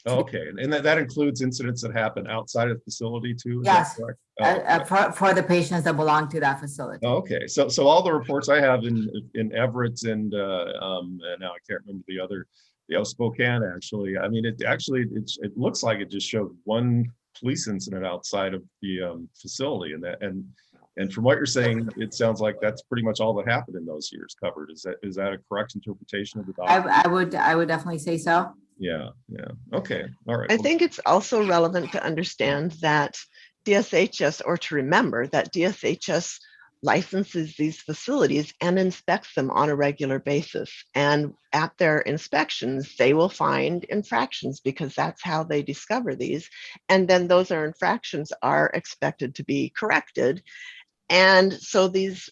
Okay, and that includes incidents that happen outside of the facility too? Yes, for the patients that belong to that facility. Okay, so all the reports I have in Everett and now I can't remember the other, Spokane actually. I mean, it looks like it just showed one police incident outside of the facility, and from what you're saying, it sounds like that's pretty much all that happened in those years covered. Is that a correct interpretation of the document? I would definitely say so. Yeah. Okay. All right. I think it's also relevant to understand that DSHS, or to remember that DSHS licenses these facilities and inspects them on a regular basis. And at their inspections, they will find infractions because that's how they discover these. And then those infractions are expected to be corrected. And so these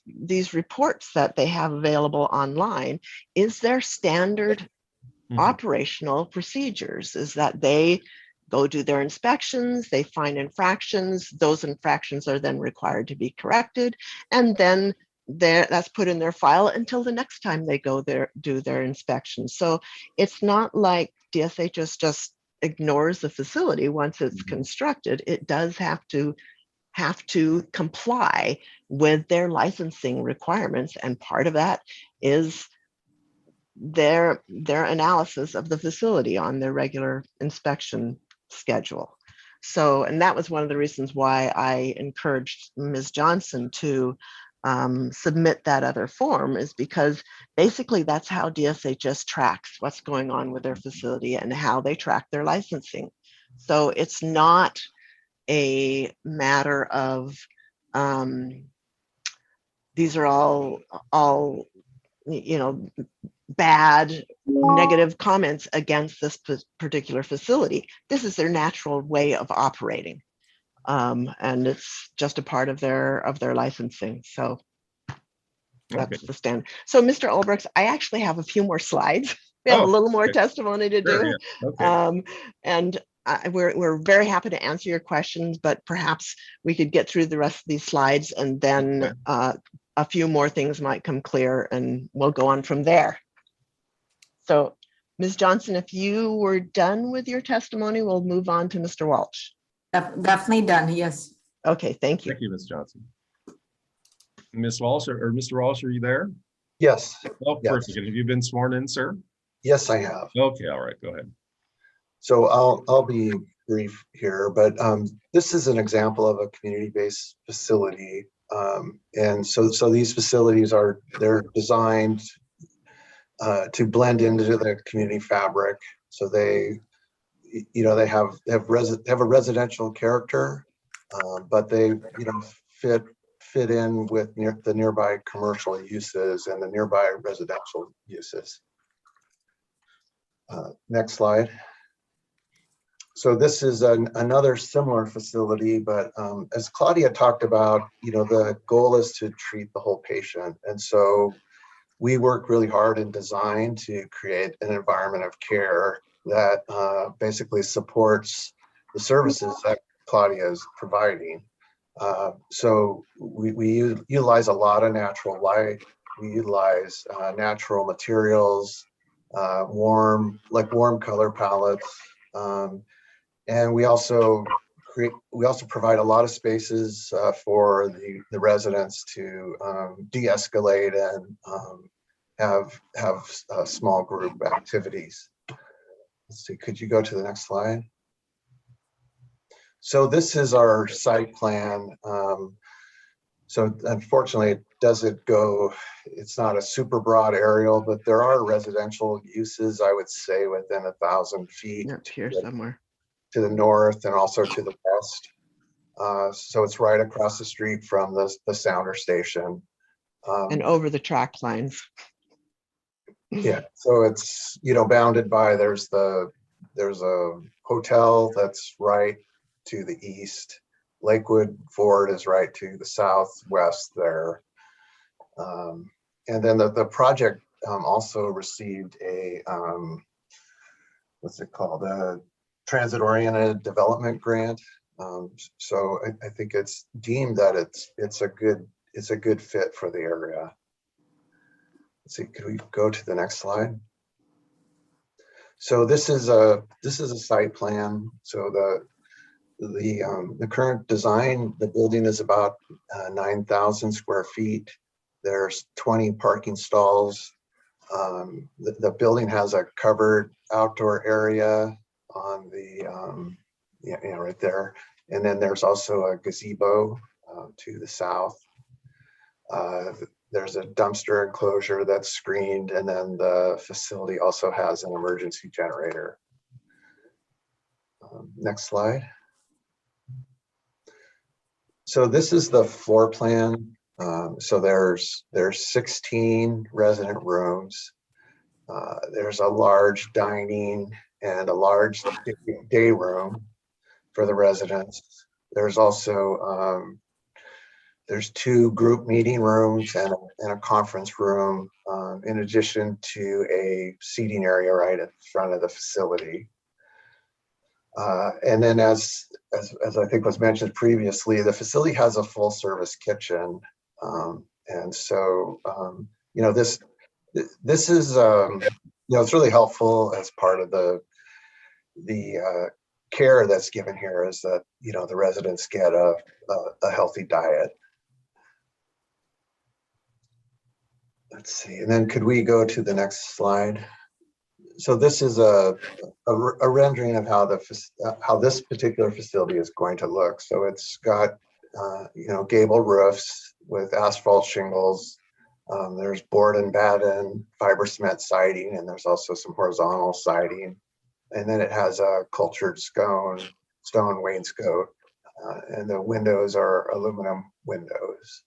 reports that they have available online is their standard operational procedures, is that they go do their inspections, they find infractions, those infractions are then required to be corrected, and then that's put in their file until the next time they go there, do their inspection. So it's not like DSHS just ignores the facility once it's constructed. It does have to comply with their licensing requirements, and part of that is their analysis of the facility on their regular inspection schedule. So, and that was one of the reasons why I encouraged Ms. Johnson to submit that other form, is because basically that's how DSHS tracks what's going on with their facility and how they track their licensing. So it's not a matter of these are all bad, negative comments against this particular facility. This is their natural way of operating, and it's just a part of their licensing. So that's the standard. So, Mr. Ulbricht, I actually have a few more slides. We have a little more testimony to do. Sure, yeah. Okay. And we're very happy to answer your questions, but perhaps we could get through the rest of these slides and then a few more things might come clear and we'll go on from there. So Ms. Johnson, if you were done with your testimony, we'll move on to Mr. Walsh. Definitely done, yes. Okay, thank you. Thank you, Ms. Johnson. Ms. Walsh or Mr. Walsh, are you there? Yes, Oh, Yes. first again, have you been sworn in, sir? yes, I have. Okay, all right, go ahead. So I'll be brief here, but this is an example of a community-based facility. And so these facilities they're designed to blend into the community fabric. So they have a residential character, but they fit in with the nearby commercial uses and the nearby residential uses. Next slide. So this is another similar facility, but as Claudia talked about, the goal is to treat the whole patient. And so we work really hard in design to create an environment of care that basically supports the services that Claudia is providing. So we utilize a lot of natural light. We utilize natural materials, warm color palettes. And we also provide a lot of spaces for the residents to de-escalate and have small group activities. Let's see, could you go to the next slide? So this is our site plan. So unfortunately, it's not a super broad aerial, but there are residential uses, I would say, within 1,000 feet. Up here somewhere. To the north and also to the west. So it's right across the street from the sounder station. And over the track lines. Yeah, so it's, bounded by, there's a hotel that's right to the east. Lakewood Ford is right to the southwest there. And then the project also received a, what's it called? A transit-oriented development grant. So I think it's deemed that it's a good fit for the area. Let's see, could we go to the next slide? So this is a site plan. So the current design, the building is about 9,000 square feet. There's 20 parking stalls. The building has a covered outdoor area on the right there, and then there's also a gazebo to the south. There's a dumpster enclosure that's screened, and then the facility also has an emergency generator. Next slide. So this is the floor plan. So there's 16 resident rooms. There's a large dining and a large day room for the residents. There's also there's 2 group meeting rooms and a conference room, in addition to a seating area right at the front of the facility. And then as I think was mentioned previously, the facility has a full service kitchen. And so, this is, it's really helpful as part of the care that's given here, is that, the residents get a healthy diet. Let's see, and then could we go to the next slide? So this is a rendering of how this particular facility is going to look. So it's got gable roofs with asphalt shingles. There's board and batten, fiber cement siding, and there's also some horizontal siding. And then it has a cultured stone wainscot, and the windows are aluminum windows.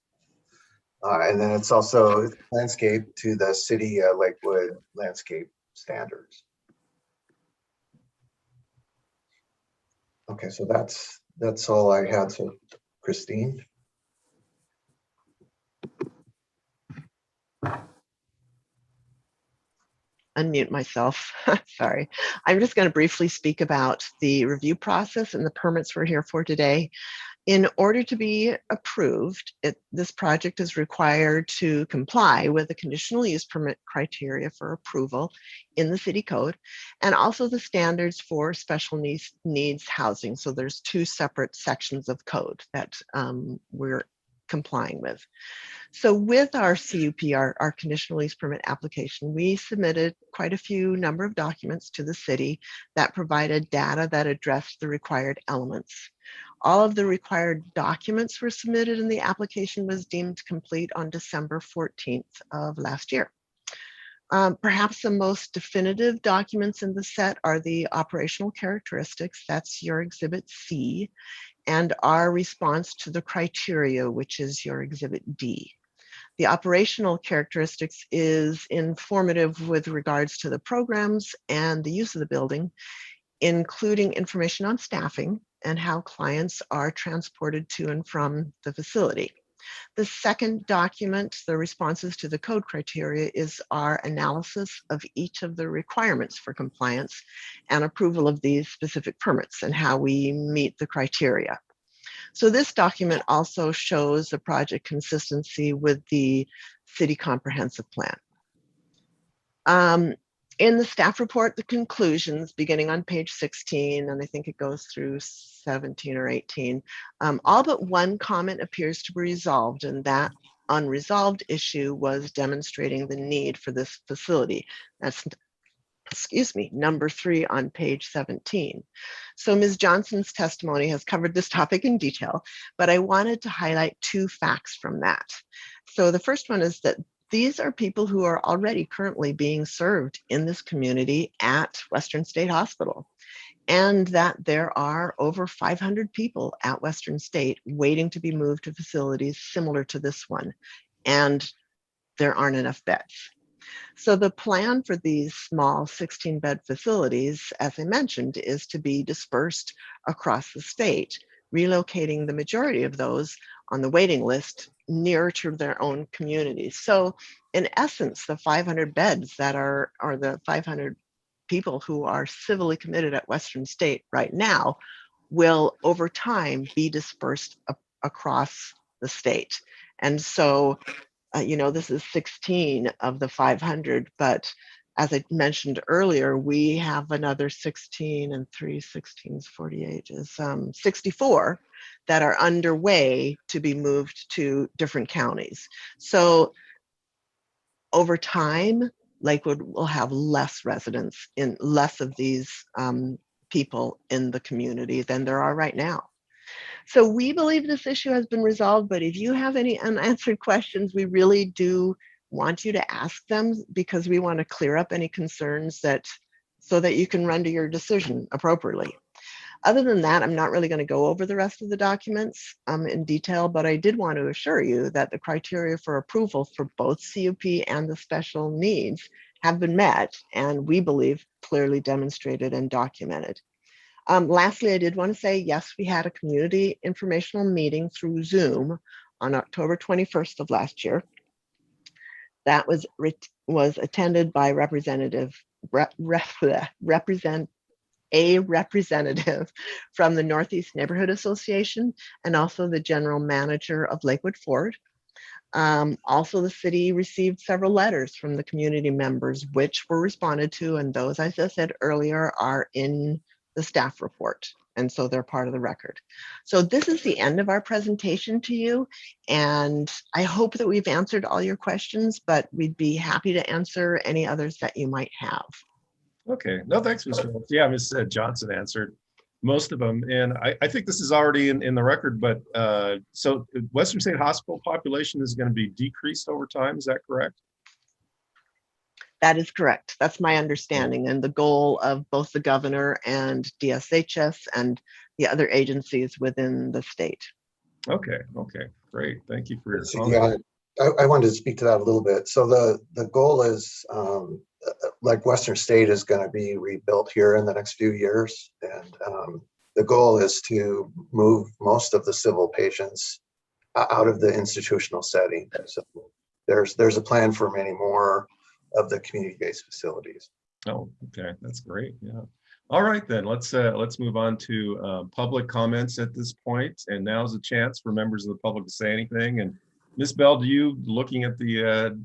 And then it's also landscaped to the city Lakewood landscape standards. Okay, so that's all I had. So Christine. unmute myself. Sorry. I'm just going to briefly speak about the review process and the permits we're here for today. In order to be approved, this project is required to comply with the conditional use permit criteria for approval in the city code, and also the standards for special needs housing. So there's two separate sections of code that we're complying with. So with our CUP, our conditional use permit application, we submitted quite a few number of documents to the city that provided data that addressed the required elements. All of the required documents were submitted and the application was deemed complete on December 14th of last year. Perhaps the most definitive documents in the set are the operational characteristics, that's your Exhibit C, and our response to the criteria, which is your Exhibit D. The operational characteristics is informative with regards to the programs and the use of the building, including information on staffing and how clients are transported to and from the facility. The second document, the responses to the code criteria, is our analysis of each of the requirements for compliance and approval of these specific permits and how we meet the criteria. So this document also shows the project consistency with the city comprehensive plan. In the staff report, the conclusions beginning on page 16, and I think it goes through 17 or 18, all but one comment appears to be resolved, and that unresolved issue was demonstrating the need for this facility. That's, excuse me, number 3 on page 17. So Ms. Johnson's testimony has covered this topic in detail, but I wanted to highlight 2 facts from that. So the first one is that these are people who are already currently being served in this community at Western State Hospital, and that there are over 500 people at Western State waiting to be moved to facilities similar to this one, and there aren't enough beds. So the plan for these small 16-bed facilities, as I mentioned, is to be dispersed across the state, relocating the majority of those on the waiting list nearer to their own communities. So in essence, the 500 beds that are the 500 people who are civilly committed at Western State right now will over time be dispersed across the state. And so, this is 16 of the 500, but as I mentioned earlier, we have another 16 and 3 16s, 48 is 64 that are underway to be moved to different counties. So over time, Lakewood will have less residents in less of these people in the community than there are right now. So we believe this issue has been resolved, but if you have any unanswered questions, we really do want you to ask them because we want to clear up any concerns so that you can render your decision appropriately. Other than that, I'm not really going to go over the rest of the documents in detail, but I did want to assure you that the criteria for approval for both CUP and the special needs have been met, and we believe clearly demonstrated and documented. Lastly, I did want to say, yes, we had a community informational meeting through Zoom on October 21st of last year. That was attended by a representative from the Northeast Neighborhood Association and also the general manager of Lakewood Ford. Also, the city received several letters from the community members, which were responded to, and those, as I said earlier, are in the staff report, and so they're part of the record. So this is the end of our presentation to you, and I hope that we've answered all your questions, but we'd be happy to answer any others that you might have. Okay, no, thanks, Ms. Jones. Yeah, Ms. Johnson answered most of them, and I think this is already in the record, but so Western State Hospital population is going to be decreased over time, is that correct? That is correct. That's my understanding and the goal of both the governor and DSHS and the other agencies within the state. Okay, great. Thank you for your comment. Yeah, I wanted to speak to that a little bit. So the goal is like Western State is going to be rebuilt here in the next few years. And the goal is to move most of the civil patients out of the institutional setting. So there's a plan for many more of the community-based facilities. Oh, okay, that's great. Yeah. All right, then let's move on to public comments at this point. And now's a chance for members of the public to say anything. And Ms. Bell, looking at the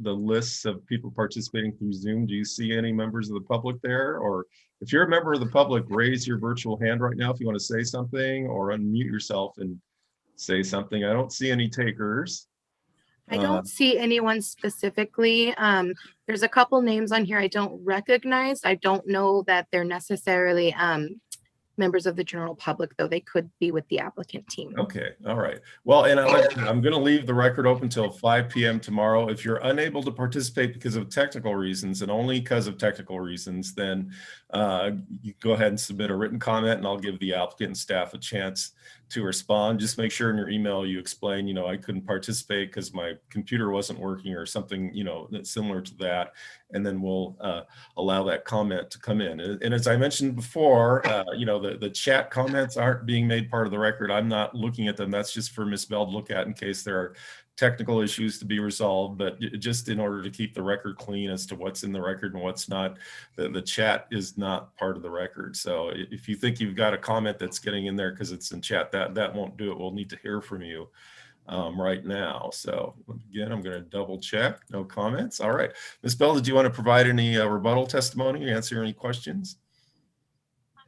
lists of people participating through Zoom, do you see any members of the public there? Or if you're a member of the public, raise your virtual hand right now if you want to say something, or unmute yourself and say something. I don't see any takers. I don't see anyone specifically. There's a couple names on here I don't recognize. I don't know that they're necessarily members of the general public, though they could be with the applicant team. Okay, all right. Well, and I'm going to leave the record open until 5 p.m. tomorrow. If you're unable to participate because of technical reasons, and only because of technical reasons, then you go ahead and submit a written comment, and I'll give the applicant and staff a chance to respond. Just make sure in your email you explain, I couldn't participate because my computer wasn't working or something, that's similar to that. And then we'll allow that comment to come in. And as I mentioned before, the chat comments aren't being made part of the record. I'm not looking at them. That's just for Ms. Bell to look at in case there are technical issues to be resolved, but just in order to keep the record clean as to what's in the record and what's not, the chat is not part of the record. So if you think you've got a comment that's getting in there because it's in chat, that won't do it. We'll need to hear from you right now. So again, I'm going to double check. No comments. All right. Ms. Bell, did you want to provide any rebuttal testimony or answer any questions?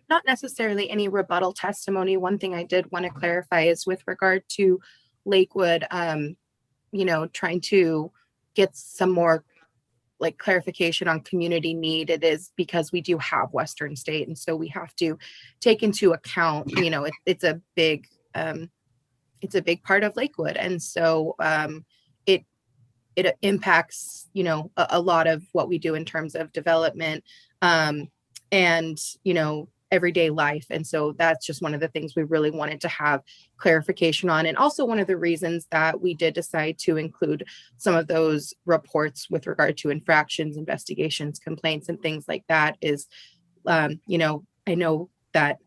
Not necessarily any rebuttal testimony. One thing I did want to clarify is with regard to Lakewood, trying to get some more clarification on community need. It is because we do have Western State, and so we have to take into account, it's a big part of Lakewood, and so it impacts a lot of what we do in terms of development and everyday life. And so that's just one of the things we really wanted to have clarification on. And also one of the reasons that we did decide to include some of those reports with regard to infractions, investigations, complaints, and things like that is, I know that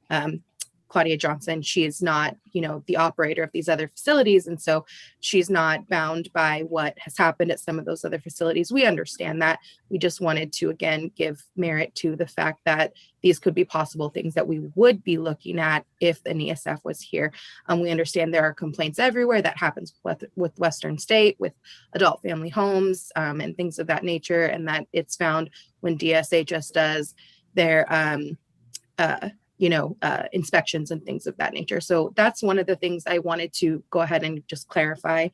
Claudia Johnson, she is not, the operator of these other facilities. And so she's not bound by what has happened at some of those other facilities. We understand that. We just wanted to, again, give merit to the fact that these could be possible things that we would be looking at if an ESF was here. We understand there are complaints everywhere that happens with Western State, with adult family homes and things of that nature, and that it's found when DSA just does their inspections and things of that nature. So that's one of the things I wanted to go ahead and just clarify.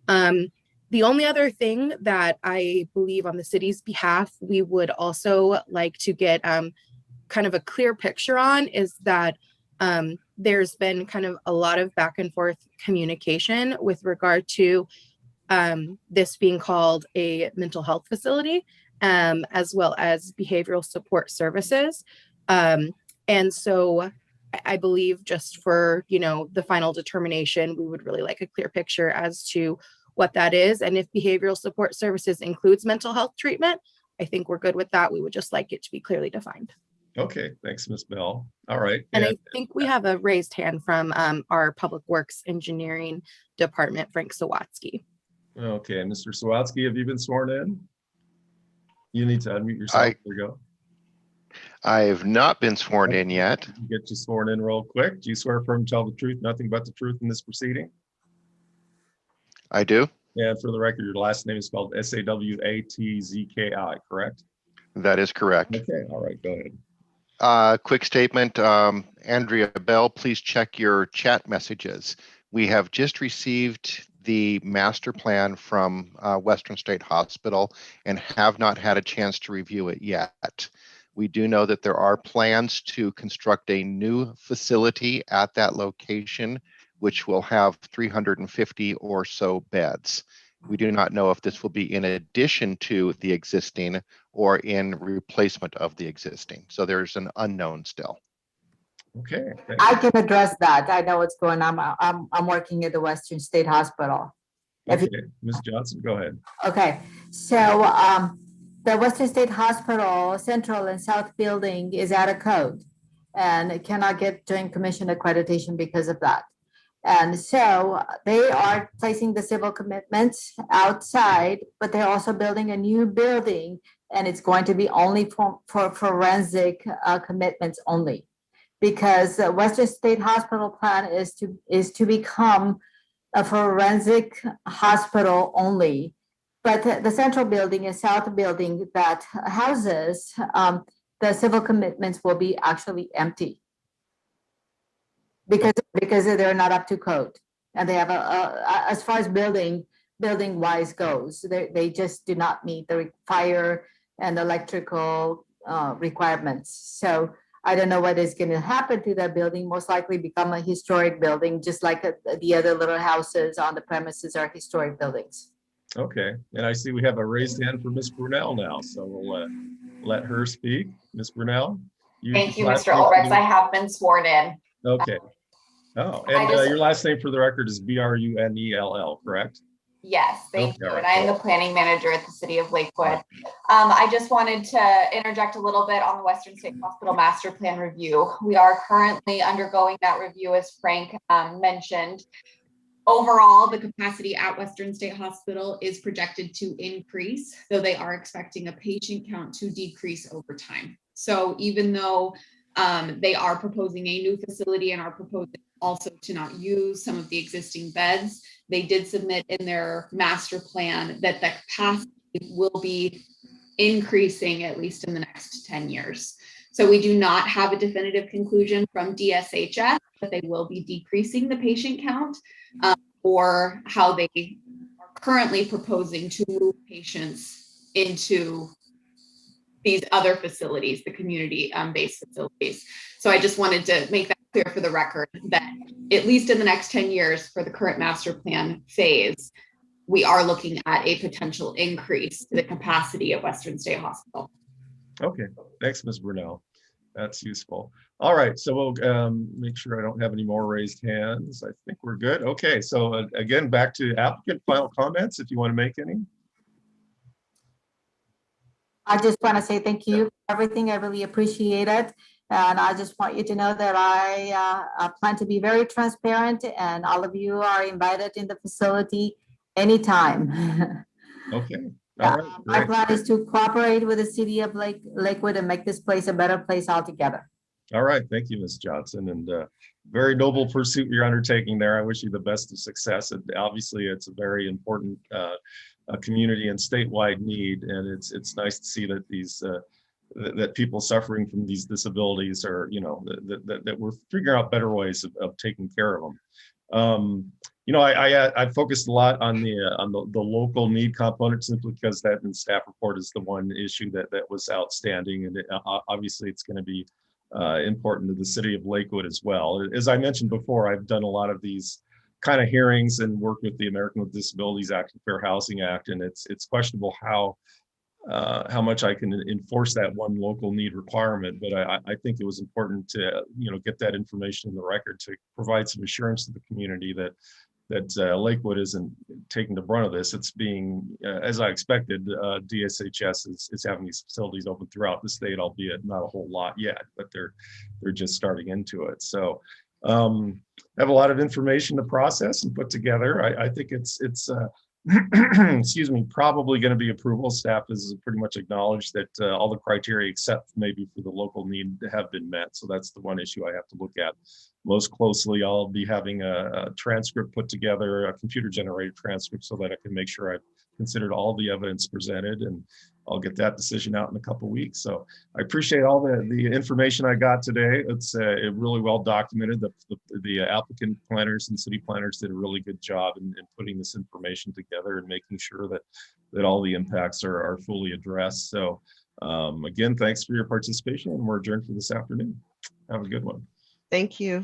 The only other thing that I believe on the city's behalf, we would also like to get kind of a clear picture on is that there's been kind of a lot of back and forth communication with regard to this being called a mental health facility, as well as behavioral support services. And so I believe just for, the final determination, we would really like a clear picture as to what that is. And if behavioral support services includes mental health treatment, I think we're good with that. We would just like it to be clearly defined. Okay, thanks, Ms. Bell. All right. And I think we have a raised hand from our Public Works Engineering Department, Frank Sawatsky. Okay, Mr. Sawatsky, have you been sworn in? You need to unmute yourself. There you go. I have not been sworn in yet. Get you sworn in real quick. Do you swear firm to tell the truth, nothing but the truth in this proceeding? I do. And for the record, your last name is spelled Sawatzki, correct? That is correct. Okay, all right, go ahead. Quick statement, Andrea Bell, please check your chat messages. We have just received the master plan from Western State Hospital and have not had a chance to review it yet. We do know that there are plans to construct a new facility at that location, which will have 350 or so beds. We do not know if this will be in addition to the existing or in replacement of the existing. So there's an unknown still. Okay. I can address that. I know what's going on. I'm working at the Western State Hospital. Okay, Ms. Johnson, go ahead. Okay, so the Western State Hospital Central and South Building is out of code and it cannot get Joint Commission accreditation because of that. And so they are placing the civil commitments outside, but they're also building a new building, and it's going to be only for forensic commitments only. Because the Western State Hospital plan is to become a forensic hospital only. But the central building and south building that houses the civil commitments will be actually empty. Because they're not up to code, and they have as far as building wise goes, they just do not meet the fire and electrical requirements. So I don't know what is going to happen to that building. Most likely become a historic building, just like the other little houses on the premises are historic buildings. Okay, and I see we have a raised hand for Ms. Brunel now, so we'll let her speak. Ms. Brunel? Thank you, Mr. Ulrichs. I have been sworn in. Okay. Oh, and your last name for the record is Brunell, correct? Yes, thank you. Right, And I am the planning manager at the City of Lakewood. I just wanted to interject a little bit on the Western State Hospital Master Plan review. We are currently undergoing that review, as Frank mentioned. Overall, the capacity at Western State Hospital is projected to increase, though they are expecting a patient count to decrease over time. So even though they are proposing a new facility and are proposing also to not use some of the existing beds, they did submit in their master plan that the capacity will be increasing at least in the next 10 years. So we do not have a definitive conclusion from DSHS that they will be decreasing the patient count or how they are currently proposing to move patients into these other facilities, the community-based facilities. So I just wanted to make that clear for the record that at least in the next 10 years for the current master plan phase, we are looking at a potential increase to the capacity of Western State Hospital. Okay, thanks, Ms. Brunel. That's useful. All right, so we'll make sure I don't have any more raised hands. I think we're good. Okay, so again, back to applicant final comments if you want to make any. I just want to say thank you for everything. I really appreciate it. And I just want you to know that I plan to be very transparent, and all of you are invited in the facility anytime. Okay. All right, my plan is to cooperate with the city of Lakewood and make this place a better place altogether. All right, thank you, Ms. Johnson, and very noble pursuit you're undertaking there. I wish you the best of success. And obviously, it's a very important community and statewide need, and it's nice to see that these that people suffering from these disabilities are, you know, that we're figuring out better ways of taking care of them. You know, I focused a lot on the local need component simply because that in staff report is the one issue that was outstanding, and obviously it's going to be important to the city of Lakewood as well. As I mentioned before, I've done a lot of these kind of hearings and worked with the American with Disabilities Act and Fair Housing Act, and it's questionable how much I can enforce that one local need requirement, but I think it was important to, you know, get that information in the record to provide some assurance to the community that Lakewood isn't taking the brunt of this. It's being, as I expected, DSHS is having these facilities open throughout the state, albeit not a whole lot yet, but they're just starting into it. So I have a lot of information to process and put together. I think it's excuse me, probably going to be approval. Staff has pretty much acknowledged that all the criteria except maybe for the local need have been met. So that's the one issue I have to look at most closely. I'll be having a transcript put together, a computer generated transcript, so that I can make sure I've considered all the evidence presented, and I'll get that decision out in a couple of weeks. So I appreciate all the information I got today. It's really well documented. The applicant planners and city planners did a really good job in putting this information together and making sure that all the impacts are fully addressed. So again, thanks for your participation, and we're adjourned for this afternoon. Have a good one. Thank you.